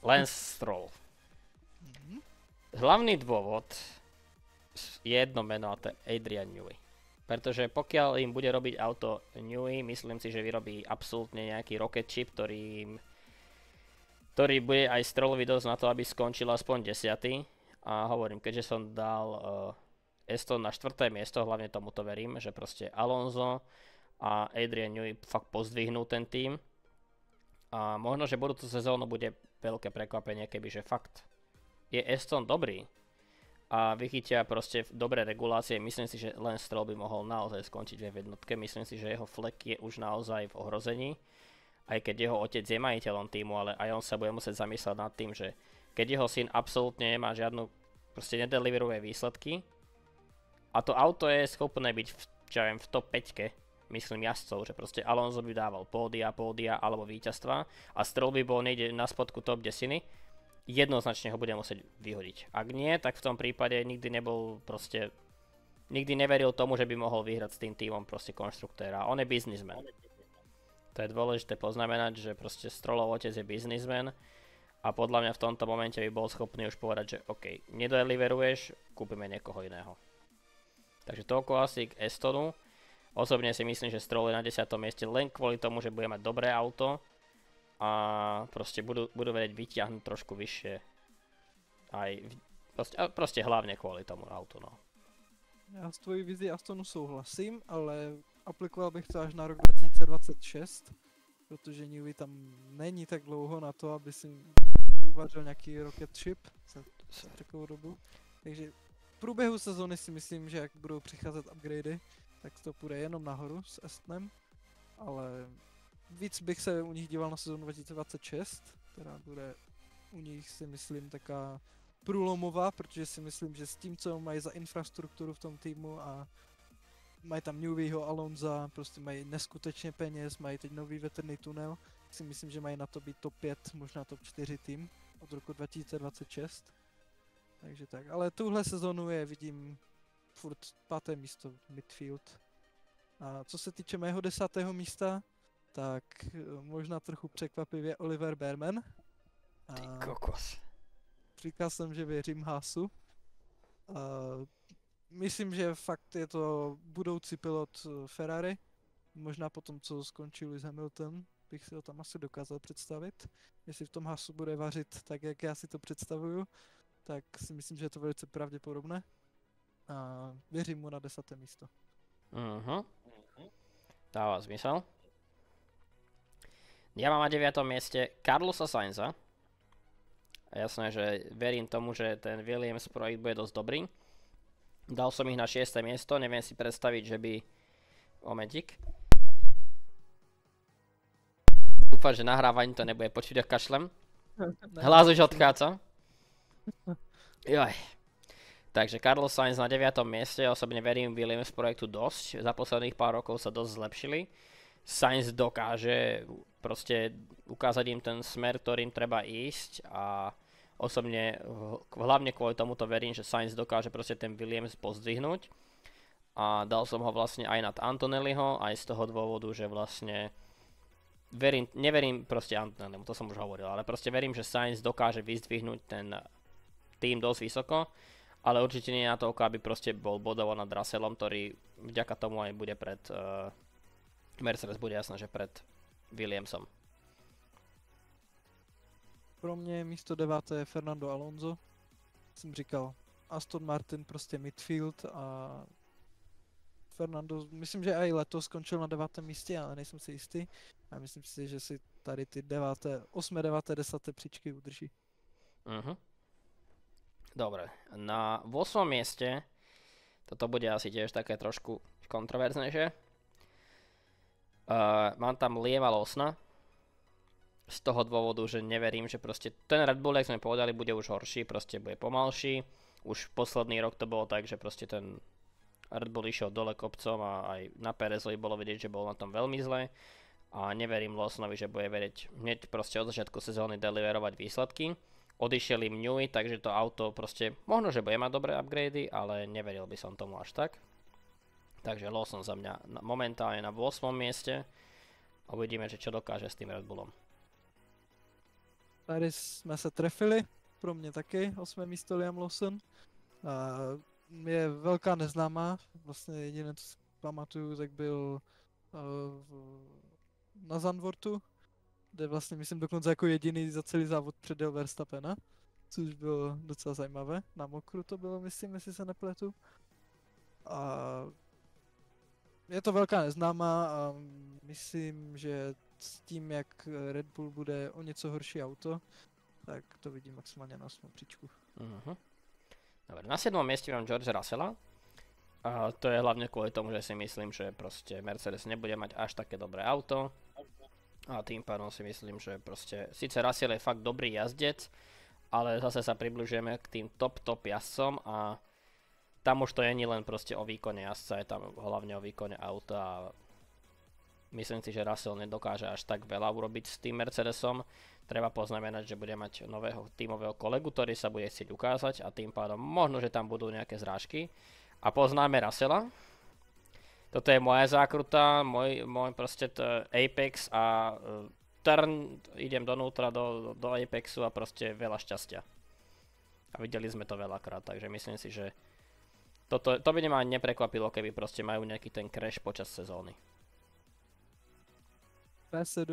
Speaker 1: Lance Stroll. Hlavný dôvod je jedno meno a to je Adrian Newey. Pretože pokiaľ im bude robiť auto Newey, myslím si, že vyrobí absolútne nejaký rocket chip, ktorý bude aj Strollovi dosť na to, aby skončil aspoň 10. A hovorím, keďže som dal Aston na 4. miesto, hlavne tomuto verím, že proste Alonso a Adrian Newey fakt pozdvihnú ten tým. A možno, že budúcu sezónu bude veľké prekvapenie, kebyže fakt je Aston dobrý a vychytia proste dobré regulácie. Myslím si, že Lance Stroll by mohol naozaj skončiť v jednotke. Myslím si, že jeho flek je už naozaj v ohrození. Aj keď jeho otec je majiteľom týmu, ale aj on sa bude musieť zamyslieť nad tým, že keď jeho syn absolútne nemá žiadnu, proste nedeliveruje výsledky a to auto je schopné byť v top 5, myslím jazdcov, že proste Alonso by dával pódia alebo víťazstva a Stroll by bol niekde na spodku top 10, jednoznačne ho bude musieť vyhodiť. Ak nie, tak v tom prípade nikdy neveril tomu, že by mohol vyhrať s tým týmom proste konštruktéra. On je biznismen. To je dôležité poznamenať, že proste Strollov otec je biznismen a podľa mňa v tomto momente by bol schopný už povedať, že OK, nedeliveruješ, kúpime niekoho iného. Takže toľko asi k Astonu. Osobne si myslím, že Stroll je na 10. mieste len kvôli tomu, že bude mať dobré auto a proste budú vedieť vyťahnuť trošku vyššie. Proste hlavne kvôli tomu autu, no.
Speaker 2: Já s tvojí vizí Astonu souhlasím, ale aplikoval bych to až na rok 2026, protože Newey tam není tak dlouho na to, aby si uvařil nějaký rocket ship za takovou dobu. Takže v průběhu sezony si myslím, že jak budou přicházet upgradey, tak to půjde jenom nahoru s Astonem, ale víc bych se u nich díval na sezonu 2026, která bude u nich si myslím taká průlomová, protože si myslím, že s tím, co mají za infrastrukturu v tom týmu a mají tam Neweyho, Alonza, prostě mají neskutečně peněz, mají teď nový větrný tunel, si myslím, že mají na to být top 5, možná top 4 tým od roku 2026. Takže tak, ale tuhle sezonu je vidím furt 5. místo midfield. A co se týče mého 10. místa, tak možná trochu překvapivě Oliver Bearman.
Speaker 1: Ty kokos.
Speaker 2: Říkal jsem, že věřím Haasu. Myslím, že fakt je to budoucí pilot Ferrari. Možná po tom, co skončil Lewis Hamilton, bych si ho tam asi dokázal představit. Jestli v tom Haasu bude vařit tak, jak já si to představuju, tak si myslím, že je to velice pravděpodobné. A věřím mu na 10. místo.
Speaker 1: Dáva zmysel. Ja mám na 9. mieste Carlosa Sainza. Jasné, že verím tomu, že ten Williams projekt bude dosť dobrý. Dal som ich na 6. miesto, neviem si predstaviť, že by... Momentík. Dúfam, že nahrávanie to nebude počuť, ak kašlem. Hlas už odchádza. Joj. Takže Carlos Sainz na 9. mieste, osobne verím Williams projektu dosť. Za posledných pár rokov sa dosť zlepšili. Sainz dokáže proste ukázať im ten smer, ktorým treba ísť a osobne hlavne kvôli tomuto verím, že Sainz dokáže proste ten Williams pozdvihnúť. A dal som ho vlastne aj nad Antonelliho, aj z toho dôvodu, že vlastne neverím proste Antonellimu, to som už hovoril, ale proste verím, že Sainz dokáže vyzdvihnúť ten tým dosť vysoko, ale určite nie na toľko, aby proste bol bodovo nad Russellom, ktorý vďaka tomu aj bude pred Mercedes bude jasné, že pred Williamsom.
Speaker 2: pro mě místo 9. je Fernando Alonso. Jsem říkal, Aston Martin prostě midfield a Fernando, myslím, že i letos skončil na 9. místě, ale nejsem si jistý. A myslím si, že si tady ty 9., 8., 9., 10. příčky udrží.
Speaker 1: Dobre, na 8. mieste, toto bude asi tiež také trošku kontroverznejšie. Mám tam Liama Lawsona, z toho dôvodu, že neverím, že proste ten Red Bull, jak sme povedali, bude už horší, proste bude pomalší. Už posledný rok to bolo tak, že proste ten Red Bull išiel dole kopcom a aj na Perezovi bolo vidieť, že bol na tom veľmi zle. A neverím Lawsonovi, že bude vedieť hneď proste od začiatku sezóny deliverovať výsledky. Odišiel im Newey, takže to auto proste, možno, že bude mať dobré upgrady, ale neveril by som tomu až tak. Takže Lawson za mňa momentálne na 8. mieste. Uvidíme, že čo dokáže s tým Red Bullom.
Speaker 2: Tady jsme se trefili, pro mě taky 8. místo Liam Lawson. Je velká neznámá, vlastně jediné, co si pamatuju, tak byl na Zandvoortu, kde vlastně myslím dokonce jako jediný za celý závod předjel Verstappena, což bylo docela zajímavé. Na mokru to bylo, myslím, jestli se nepletu. A je to velká neznámá a myslím, že s tím, jak Red Bull bude o něco horší auto, tak to vidím maximálně na 8. příčku.
Speaker 1: Dobre, na 7. mieste mám George Russella. A to je hlavne kvôli tomu, že si myslím, že proste Mercedes nebude mať až také dobré auto. A tým pádom si myslím, že proste, síce Russell je fakt dobrý jazdec, ale zase sa približujeme k tým top jazdcom a tam už to nie je len proste o výkone jazdca, je tam hlavne o výkone auta a myslím si, že Russell nedokáže až tak veľa urobiť s tým Mercedesom. Treba poznamenať, že bude mať nového tímového kolegu, ktorý sa bude chcieť ukázať a tým pádom možno, že tam budú nejaké zrážky. A poznáme Russella. Toto je moja zákruta, môj proste Apex a turn, idem donútra do Apexu a proste veľa šťastia. A videli sme to veľakrát, takže myslím si, že to by ma neprekvapilo, keby proste majú nejaký ten crash počas sezóny.
Speaker 2: P7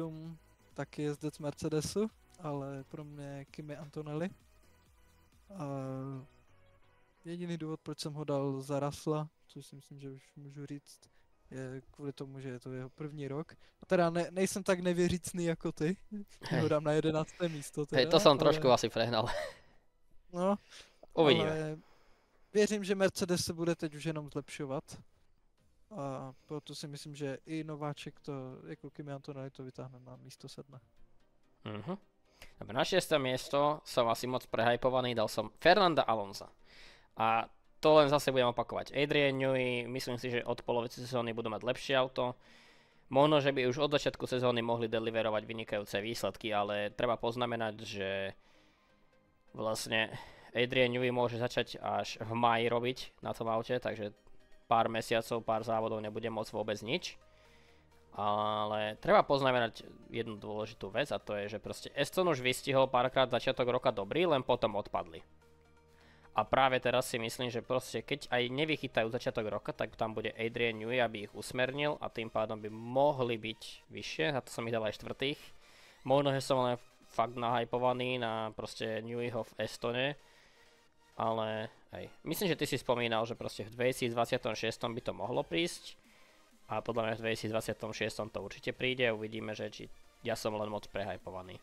Speaker 2: taky jezdec Mercedesu, ale pro mě Kimi Antonelli. Jediný důvod, proč jsem ho dal za Russella, což si myslím, že už můžu říct, je kvůli tomu, že je to jeho první rok. A teda nejsem tak nevěřícný jako ty, ho dám na 11. místo. Teda,
Speaker 1: to som trošku asi prehnal.
Speaker 2: No,
Speaker 1: uvidíme.
Speaker 2: Ale věřím, že Mercedes se bude teď už jenom zlepšovat. A proto si myslím, že i nováček to, jako Kimi Antonelli to vytáhne na místo 7.
Speaker 1: Dobre, na 6. miesto som asi moc prehypovaný, dal som Fernanda Alonsa. A to len zase budem opakovať. Adrian Newey, myslím si, že od polovice sezóny budú mať lepšie auto. Možno, že by už od začiatku sezóny mohli deliverovať vynikajúce výsledky, ale treba poznamenať, že vlastne Adrian Newey môže začať až v máji robiť na tom aute, takže pár mesiacov, pár závodov nebude môcť vôbec nič. Ale treba poznamenať jednu dôležitú vec a to je, že proste Aston už vystihol párkrát začiatok roka dobrý, len potom odpadli. A práve teraz si myslím, že proste keď aj nevychytajú začiatok roka, tak tam bude Adrian Newey, aby ich usmernil a tým pádom by mohli byť vyššie, a to som ich dal aj štvrtých. Možno, že som len fakt nahypovaný na proste Neweyho v Estone, ale hej, myslím, že ty si spomínal, že proste v 2026 by to mohlo prísť a podľa mňa v 2026 to určite príde a uvidíme, že či ja som len moc prehypovaný.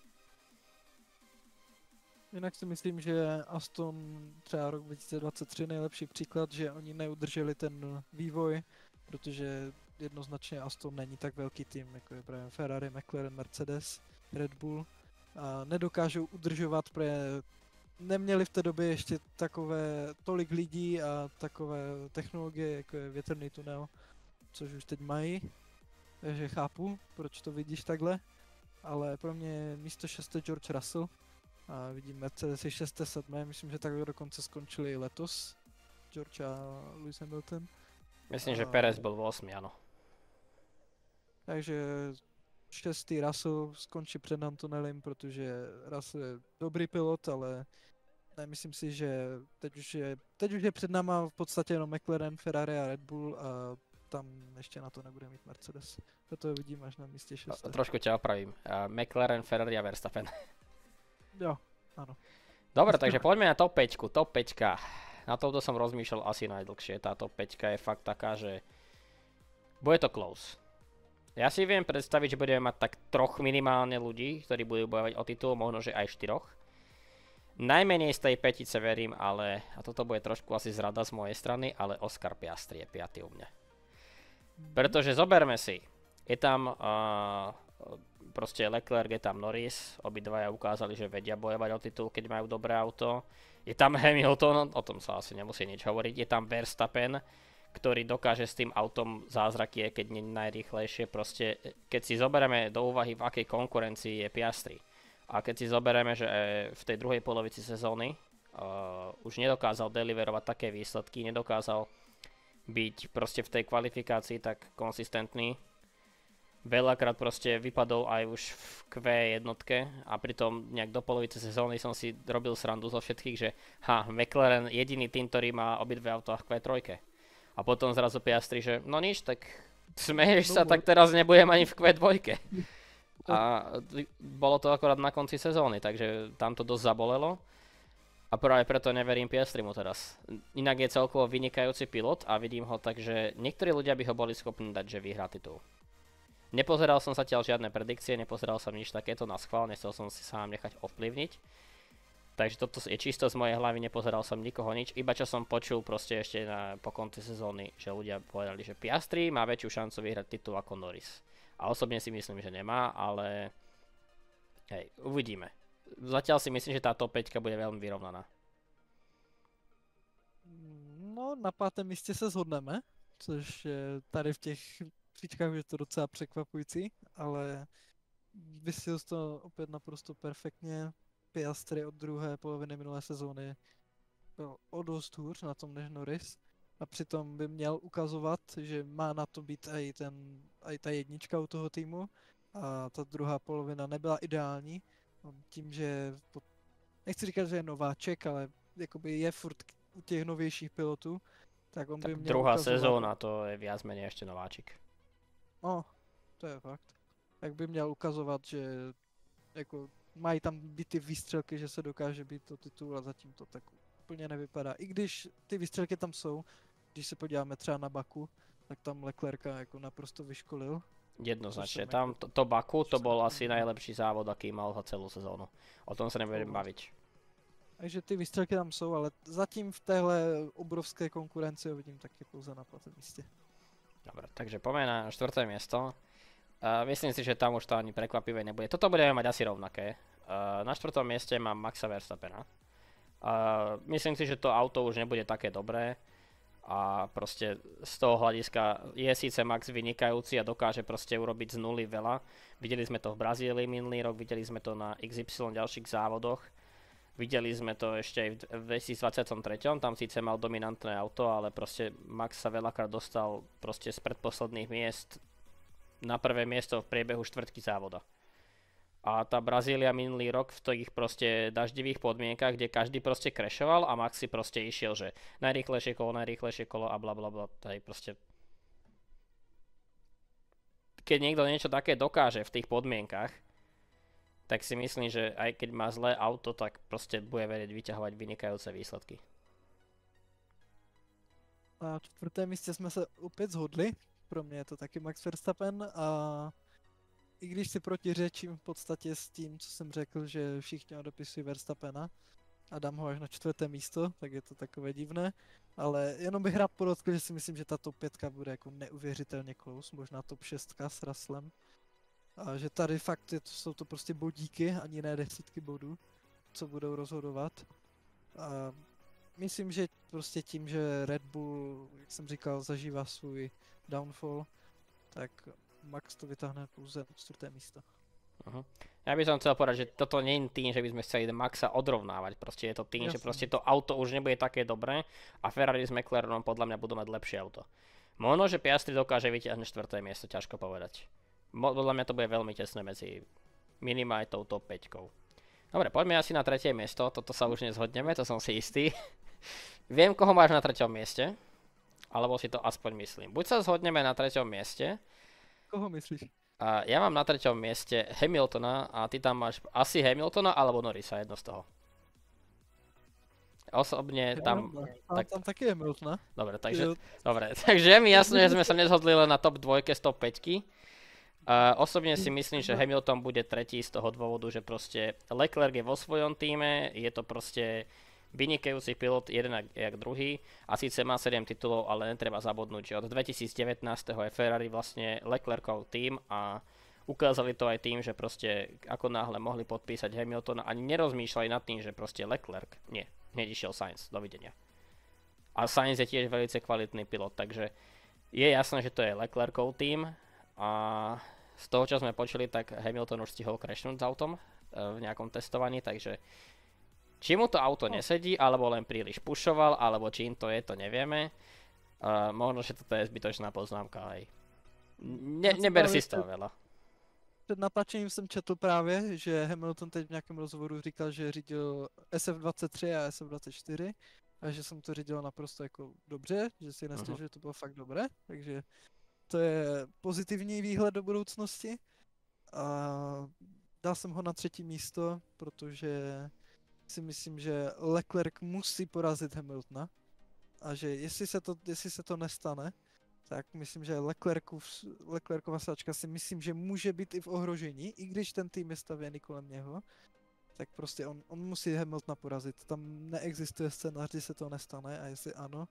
Speaker 2: Jinak si myslím, že Aston třeba rok 2023 nejlepší příklad, že oni neudrželi ten vývoj, protože jednoznačně Aston není tak velký tým, jako je právě Ferrari, McLaren, Mercedes, Red Bull. A nedokážou udržovat, protože neměli v té době ještě tolik lidí a takové technologie, jako je větrný tunel, což už teď mají. Takže chápu, proč to vidíš takhle. Ale pro mě místo 6. George Russell. A vidím Mercedes 6. 7. Myslím, že tak dokonce skončili letos. George a Lewis Hamilton.
Speaker 1: Myslím, že Perez byl v 8, ano.
Speaker 2: Takže 6. Russell skončí před Antonellim, protože Russell je dobrý pilot, ale nemyslím si, že teď už je před náma v podstatě jenom McLaren, Ferrari a Red Bull a tam ještě na to nebude mít Mercedes. Proto vidím až na místě 6.
Speaker 1: Trošku ťa opravím. McLaren, Ferrari a Verstappen.
Speaker 2: Jo, áno.
Speaker 1: Dobre, takže poďme na top 5. Top 5. Na tomto som rozmýšľal asi najdlhšie. Tá top 5 je fakt taká, že bude to close. Ja si viem predstaviť, že budeme mať tak troch minimálne ľudí, ktorí budú bojovať o titul, možno že aj 4. Najmenej z tej petice verím, ale, a toto bude trošku asi zrada z mojej strany, ale Oscar Piastri je 5. u mňa. Pretože zoberme si, je tam proste Leclerc, je tam Norris, obidvaja ukázali, že vedia bojovať o titul, keď majú dobré auto. Je tam Hamilton, o tom sa asi nemusí nič hovoriť, je tam Verstappen, ktorý dokáže s tým autom zázraky, keď nie najrýchlejšie. Proste, keď si zoberieme do úvahy, v akej konkurencii je Piastri, a keď si zoberieme, že v tej druhej polovici sezóny už nedokázal deliverovať také výsledky, nedokázal byť proste v tej kvalifikácii tak konsistentný, veľakrát proste vypadol aj už v Q1 a pritom nejak do polovice sezóny som si robil srandu zo všetkých, že McLaren jediný tým, ktorý má obidve autá v Q3. A potom zrazu Piastri, že no nič, tak smeješ sa, tak teraz nebudem ani v Q2. A bolo to akorát na konci sezóny, takže tam to dosť zabolelo. A práve preto neverím Piastrimu teraz. Inak je celkovo vynikajúci pilot a vidím ho tak, že niektorí ľudia by ho boli schopní dať, že vyhrá titul. Nepozeral som zatiaľ žiadne predikcie, nepozeral som nič takéto na schvál, nechcel som si sám nechať ovplyvniť. Takže toto je čisto z mojej hlavy, nepozeral som nikoho nič, iba čo som počul proste ešte po konci sezóny, že ľudia povedali, že Piastri má väčšiu šancu vyhrať titul ako Norris. A osobne si myslím, že nemá, ale hej, uvidíme. Zatiaľ si myslím, že tá top 5 bude veľmi vyrovnaná.
Speaker 2: No, na 5. místě se shodneme, což tady v těch příčkách je to docela překvapující, ale vysil to opět naprosto perfektně. Piastri od druhé poloviny minulé sezóny byl o dost hůř na tom než Norris. A přitom by měl ukazovat, že má na to být i ta jednička u toho týmu. A ta druhá polovina nebyla ideální. Tím, že nechci říkat, že je nováček, ale jakoby je furt u těch novějších pilotů, tak on by měl
Speaker 1: druhá
Speaker 2: ukazovat...
Speaker 1: sezóna, to je viac menej ešte nováčik.
Speaker 2: No, to je fakt. Tak by měl ukazovat, že jako mají tam být ty výstřelky, že se dokáže být to titul a zatím to tak úplně nevypadá. I když ty výstřelky tam jsou, když se podíváme třeba na Baku, tak tam Leclerca jako naprosto vyškolil.
Speaker 1: Jednoznačne, tam to Baku, to bol asi najlepší závod, aký mal za celú sezónu. O tom sa nebudem baviť.
Speaker 2: Takže ty výstřelky tam jsou, ale zatím v téhle obrovské konkurenci ho vidím taky pouze na 5. místě.
Speaker 1: Dobre, takže poďme na 4. miesto. Myslím si, že tam už to ani prekvapivé nebude. Toto budeme mať asi rovnaké. Na 4. mieste mám Maxa Verstappena. Myslím si, že to auto už nebude také dobré. A proste z toho hľadiska je síce Max vynikajúci a dokáže proste urobiť z nuly veľa. Videli sme to v Brazílii minulý rok, videli sme to na XY ďalších závodoch. Videli sme to ešte aj v 2023, tam síce mal dominantné auto, ale proste Max sa veľakrát dostal proste z predposledných miest na prvé miesto v priebehu štvrtky závoda. A tá Brazília minulý rok v tých proste daždivých podmienkach, kde každý proste crashoval a Max si proste išiel, že najrýchlejšie kolo a blablabla. Tady proste... Keď niekto niečo také dokáže v tých podmienkach, tak si myslím, že aj keď má zlé auto, tak proste bude vedieť vyťahovať vynikajúce výsledky.
Speaker 2: Na 4. místě jsme se opět shodli. Pro mě je to taky Max Verstappen a i když si protiřečím v podstatě s tím, co jsem řekl, že všichni odepisují Verstappena a dám ho až na 4. místo, tak je to takové divné, ale jenom bych rád podotkl, že si myslím, že ta top 5 bude jako neuvěřitelně close, možná top 6 s Russellem. A že tady fakt jsou to prostě bodíky, ani ne desítky bodů, co budou rozhodovat. A myslím, že prostě tím, že Red Bull, jak jsem říkal, zažívá svůj downfall, tak Max to vytáhne pouze na 4. místo.
Speaker 1: Ja by som chcel povedať, že toto nie je tým, že by sme chceli Maxa odrovnávať. Proste je to tým, že proste to auto už nebude také dobré a Ferrari s McLarenom podľa mňa budú mať lepšie auto. Možno, že Piastri dokáže vyťahnuť 4. miesto, ťažko povedať. Podľa mňa to bude veľmi tesné medzi minimálne tou top 5. Dobre, poďme asi na 3. miesto, toto sa už nezhodneme, to som si istý. Viem, koho máš na 3. mieste, alebo si to aspoň myslím. Buď sa zhodneme na 3. mieste.
Speaker 2: Koho myslíš?
Speaker 1: A ja mám na 3. mieste Hamiltona a ty tam máš asi Hamiltona alebo Norrisa, jedno z toho. Osobne tam...
Speaker 2: Tak... Tam taky Hamiltona.
Speaker 1: Dobre, takže je mi jasné, že sme sa nezhodli len na top 2 z top 5. Osobne si myslím, že Hamilton bude tretí z toho dôvodu, že proste Leclerc je vo svojom týme, je to proste vynikajúci pilot, jeden jak druhý a síce má 7 titulov, ale netreba zabudnúť, že od 2019. je Ferrari vlastne Leclercov tým a ukázali to aj tým, že proste ako náhle mohli podpísať Hamiltona, ani nerozmýšľali nad tým, že proste Leclerc, nie, hneď išiel Sainz, dovidenia. A Sainz je tiež veľmi kvalitný pilot, takže je jasné, že to je Leclercov tým a z toho, čo sme počuli, tak Hamilton už stihol crashnúť s autom v nejakom testovaní, takže či mu to auto nesedí, alebo len príliš pušoval, alebo čím to je, to nevieme. Možno, že toto je zbytočná poznámka aj. Neber si z toho veľa.
Speaker 2: Před natáčením jsem četl právě, že Hamilton teď v nějakém rozhovoru říkal, že řídil SF23 a SF24 a že jsem to řídil naprosto jako dobře, že si nestěžuji, že to bylo fakt dobré, takže to je pozitivní výhled do budoucnosti. A dal jsem ho na 3. místo, protože si myslím, že Leclerc musí porazit Hamiltona a že jestli se to nestane, tak myslím, že Leclercova sáčka si myslím, že může být i v ohrožení, i když ten tým je stavěný kolem něho, tak prostě on musí Hamiltona porazit. Tam neexistuje scénář, kdy se to nestane a jestli ano,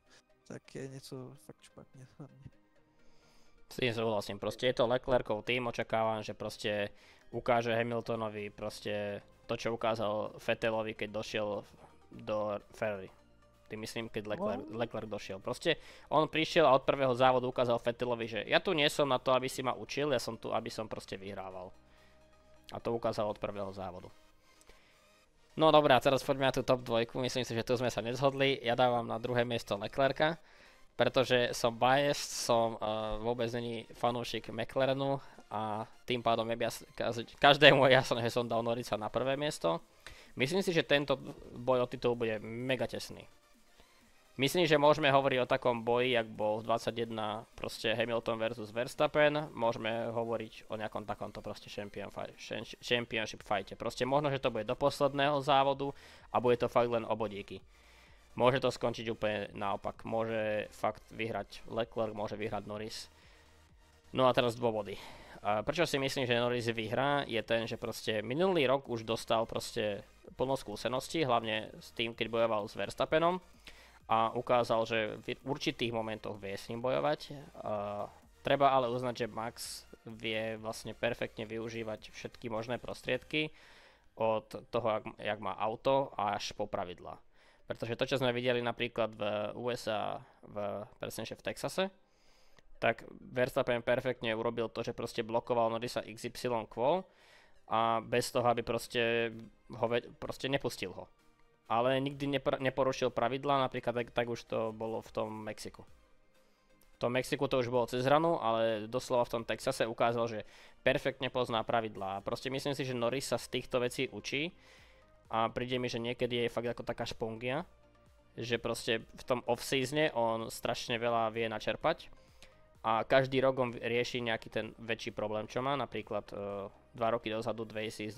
Speaker 2: tak je něco fakt špatně na mě.
Speaker 1: S tým súhlasím, proste je to Leclercov tým, očakávam, že proste ukáže Hamiltonovi proste to, čo ukázal Vettelovi, keď došiel do Ferrari. Tým myslím, keď Leclerc došiel. Proste on prišiel a od prvého závodu ukázal Vettelovi, že ja tu nie som na to, aby si ma učil, ja som tu, aby som proste vyhrával. A to ukázal od prvého závodu. No dobré, a teraz poďme na tú top 2, myslím si, že tu sme sa nezhodli. Ja dávam na 2. miesto Leclerca, pretože som biased, som vôbec není fanúšik McLarenu a tým pádom je každému je jasné, že som dal Norrisa na 1. miesto. Myslím si, že tento boj o titul bude mega tesný. Myslím, že môžeme hovoriť o takom boji, jak bol v 21 proste Hamilton versus Verstappen. Môžeme hovoriť o nejakom takomto proste championship fighte. Proste možno, že to bude do posledného závodu a bude to fakt len o bodíky. Môže to skončiť úplne naopak. Môže fakt vyhrať Leclerc, môže vyhrať Norris. No a teraz dôvody. Prečo si myslím, že Norris vyhrá, je ten, že proste minulý rok už dostal proste plno skúseností, hlavne s tým, keď bojoval s Verstappenom a ukázal, že v určitých momentoch vie s ním bojovať. Treba ale uznať, že Max vie vlastne perfektne využívať všetky možné prostriedky od toho, jak má auto, až po pravidlá. Pretože to, čo sme videli napríklad v USA, presnejšie v Texase, tak Verstappen perfektne urobil to, že proste blokoval Norrisa XY quo a bez toho, aby proste nepustil ho. Ale nikdy neporušil pravidlá, napríklad tak už to bolo v tom Mexiku. V tom Mexiku to už bolo cez hranu, ale doslova v tom Texase ukázal, že perfektne pozná pravidlá. Proste myslím si, že Norris sa z týchto vecí učí a príde mi, že niekedy je fakt ako taká špongia, že proste v tom off-seasone on strašne veľa vie načerpať a každý rok on rieši nejaký ten väčší problém, čo má. Napríklad 2 roky dozadu, 2022,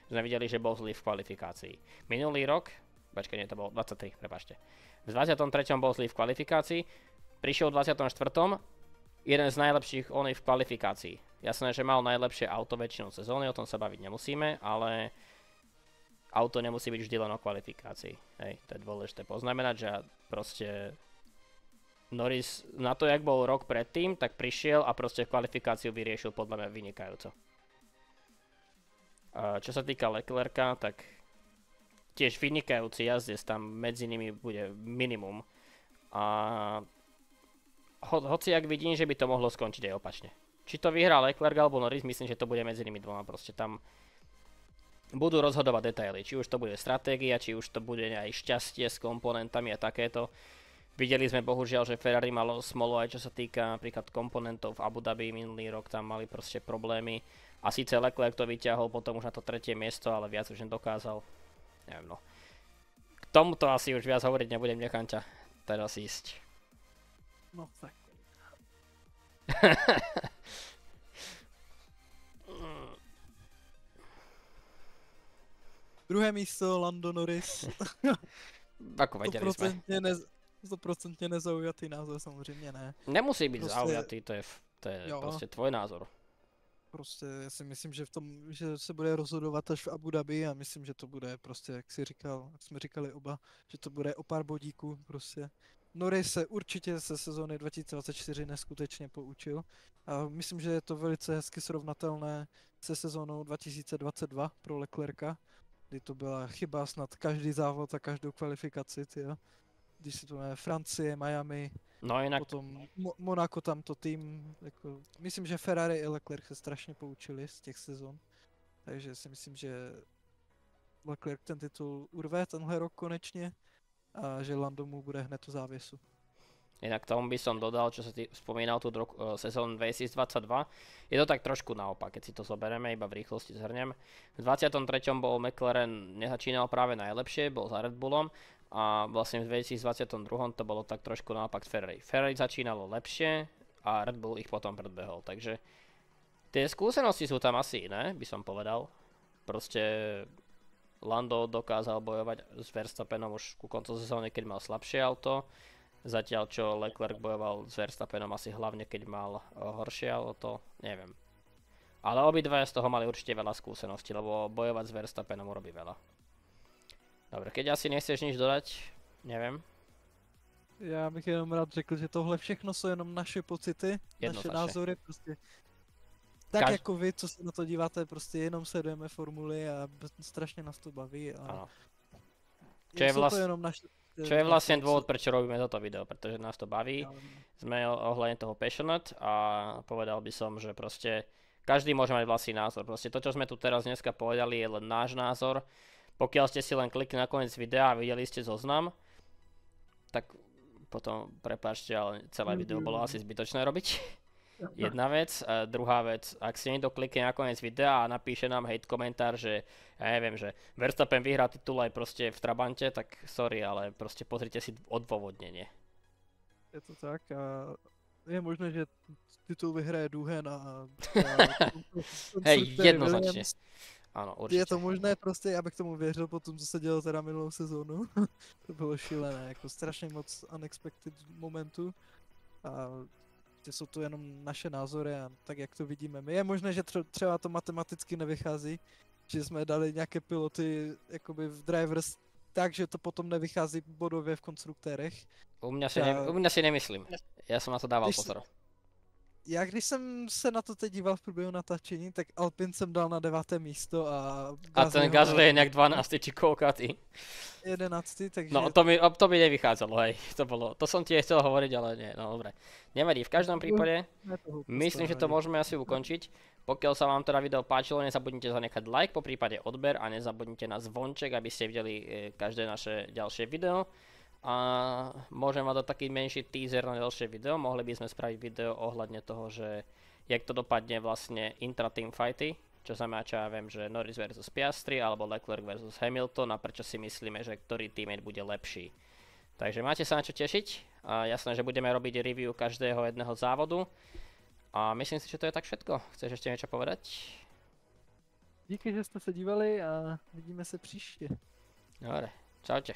Speaker 1: sme videli, že bol zlý v kvalifikácii. Minulý rok, nie, to bolo 23, prepáčte. V 23. bol zlý v kvalifikácii, prišiel v 24. jeden z najlepších v kvalifikácii. Jasné, že mal najlepšie auto väčšinu sezóny, o tom sa baviť nemusíme, ale auto nemusí byť vždy len o kvalifikácii. Hej, to je dôležité poznamenať, že proste Norris na to, jak bol rok predtým, tak prišiel a proste kvalifikáciu vyriešil podľa mňa vynikajúco. Čo sa týka Leclerca, tak tiež vynikajúci jazdec, tam medzi nimi bude minimum. A hoci ak vidím, že by to mohlo skončiť aj opačne. Či to vyhrá Leclerc alebo Norris, myslím, že to bude medzi nimi dvoma. Proste tam budú rozhodovať detaily. Či už to bude stratégia, či už to bude aj šťastie s komponentami a takéto. Videli sme bohužiaľ, že Ferrari malo smolu aj čo sa týka napríklad komponentov v Abu Dhabi minulý rok, tam mali proste problémy. A síce Leclerc to vyťahol potom už na to 3. miesto, ale viac už nedokázal. Neviem no. K tomuto asi už viac hovoriť nebudem, nechám ťa teraz ísť.
Speaker 2: No tak. Druhé místo Lando Norris.
Speaker 1: Ako vedeli sme.
Speaker 2: 100% nezaujatý názor, samozřejmě ne.
Speaker 1: Nemusí byť
Speaker 2: Proste-
Speaker 1: zaujatý, to je
Speaker 2: Jo.
Speaker 1: proste tvoj názor.
Speaker 2: Prostě já si myslím, že se bude rozhodovat až v Abu Dhabi a myslím, že to bude prostě, jak jsme říkali oba, že to bude o pár bodíků prostě. Norris se určitě ze sezóny 2024 neskutečně poučil a myslím, že je to velice hezky srovnatelné se sezónou 2022 pro Leclerca, kdy to byla chyba snad každý závod a každou kvalifikaci, tyjo. Když si to máme Francie, Miami,
Speaker 1: No inak,
Speaker 2: potom Monaco tamto tým, jako, myslím, že Ferrari i Leclerc se strašně poučili z těch sezon, takže si myslím, že Leclerc ten titul urve tenhle rok konečně a že Lando mu bude hned u závěsu.
Speaker 1: inak tomu by som dodal, čo sa ty spomínal tú sezónu 2022. Je to tak trošku naopak, keď si to zoberieme, iba v rýchlosti zhrnem. V 23. bol McLaren, nezačínal práve najlepšie, bol za Red Bullom a vlastne v 2022. to bolo tak trošku naopak s Ferrari. Ferrari začínalo lepšie a Red Bull ich potom predbehol, takže tie skúsenosti sú tam asi iné, by som povedal. Proste Lando dokázal bojovať s Verstappenom už ku koncu sezóny, keď mal slabšie auto. Zatiaľ čo Leclerc bojoval s Verstappenom asi hlavne keď mal horšie auto, neviem. Ale obidvaja z toho mali určite veľa skúseností, lebo bojovať s Verstappenom urobí veľa. Dobre, keď asi nechceš nič dodať, neviem.
Speaker 2: Já bych jenom rád řekl, že tohle všechno jsou jenom naše pocity, naše
Speaker 1: Jednoznačně.
Speaker 2: názory, prostě. Tak
Speaker 1: Kaž-
Speaker 2: jako vy, co se na to díváte, prostě jenom sledujeme formuly a strašně nás to baví. A
Speaker 1: Áno. Čo je
Speaker 2: jsou to
Speaker 1: vlast-
Speaker 2: jenom naše,
Speaker 1: Čo je vlastne dôvod, prečo robíme toto video, pretože nás to baví.
Speaker 2: Ja,
Speaker 1: Sme ohľadne toho passionate a povedal by som, že proste každý môže mať vlastný názor. Proste to, čo sme tu teraz dneska povedali, je len náš názor. Pokiaľ ste si len klikli na koniec videa a videli ste zoznam, tak potom, prepáčte, ale celé video bolo asi zbytočné robiť. Jedna vec. A druhá vec, ak si niekto klikne na koniec videa a napíše nám hate komentár, že ja neviem, že Verstappen vyhrá titul aj proste v Trabante, tak sorry, ale proste pozrite si odôvodnenie.
Speaker 2: je to tak a je možné, že titul vyhraje Duhen a
Speaker 1: Hej, jednoznačne.
Speaker 2: Williams.
Speaker 1: Áno,
Speaker 2: Je
Speaker 1: určite.
Speaker 2: to možné, prostě já bych tomu věřil po tom, co se dělo teda minulou sezónu. To bylo šílené, jako strašně moc unexpected momentů. A jsou to jenom naše názory a tak, jak to vidíme my. Je možné, že třeba to matematicky nevychází, že jsme dali nějaké piloty jakoby v drivers tak, že to potom nevychází bodově v konstruktérech.
Speaker 1: U mňa si nemyslím. Ja som na to dával
Speaker 2: Když-
Speaker 1: pozor.
Speaker 2: Já když jsem se na to teď díval v průběhu natáčení, tak Alpin jsem dal na 9. místo a
Speaker 1: A ten Gasly je nejak 12 či koľkatý.
Speaker 2: 11, takže
Speaker 1: No to by nevychádzalo, hej. To som ti chcel hovoriť, ale nie, no dobre. Nevadí, v každom prípade
Speaker 2: ne toho
Speaker 1: myslím, že to
Speaker 2: postavili.
Speaker 1: môžeme asi ukončiť. Pokiaľ sa vám teda video páčilo, nezabudnite zanechať like, po prípade odber a nezabudnite na zvonček, aby ste videli každé naše ďalšie video. A môžem vám dať taký menší teaser na ďalšie video. Mohli by sme spraviť video ohľadne toho, že jak to dopadne vlastne intra-team fighty, čo znamená, čo ja viem, že Norris versus Piastri alebo Leclerc versus Hamilton a prečo si myslíme, že ktorý teammate bude lepší. Takže máte sa na čo tešiť a jasné, že budeme robiť review každého jedného závodu a myslím si, že to je tak všetko. Chceš ešte niečo povedať?
Speaker 2: Díky, že jste se dívali a vidíme se příště.
Speaker 1: Dobre, čaute.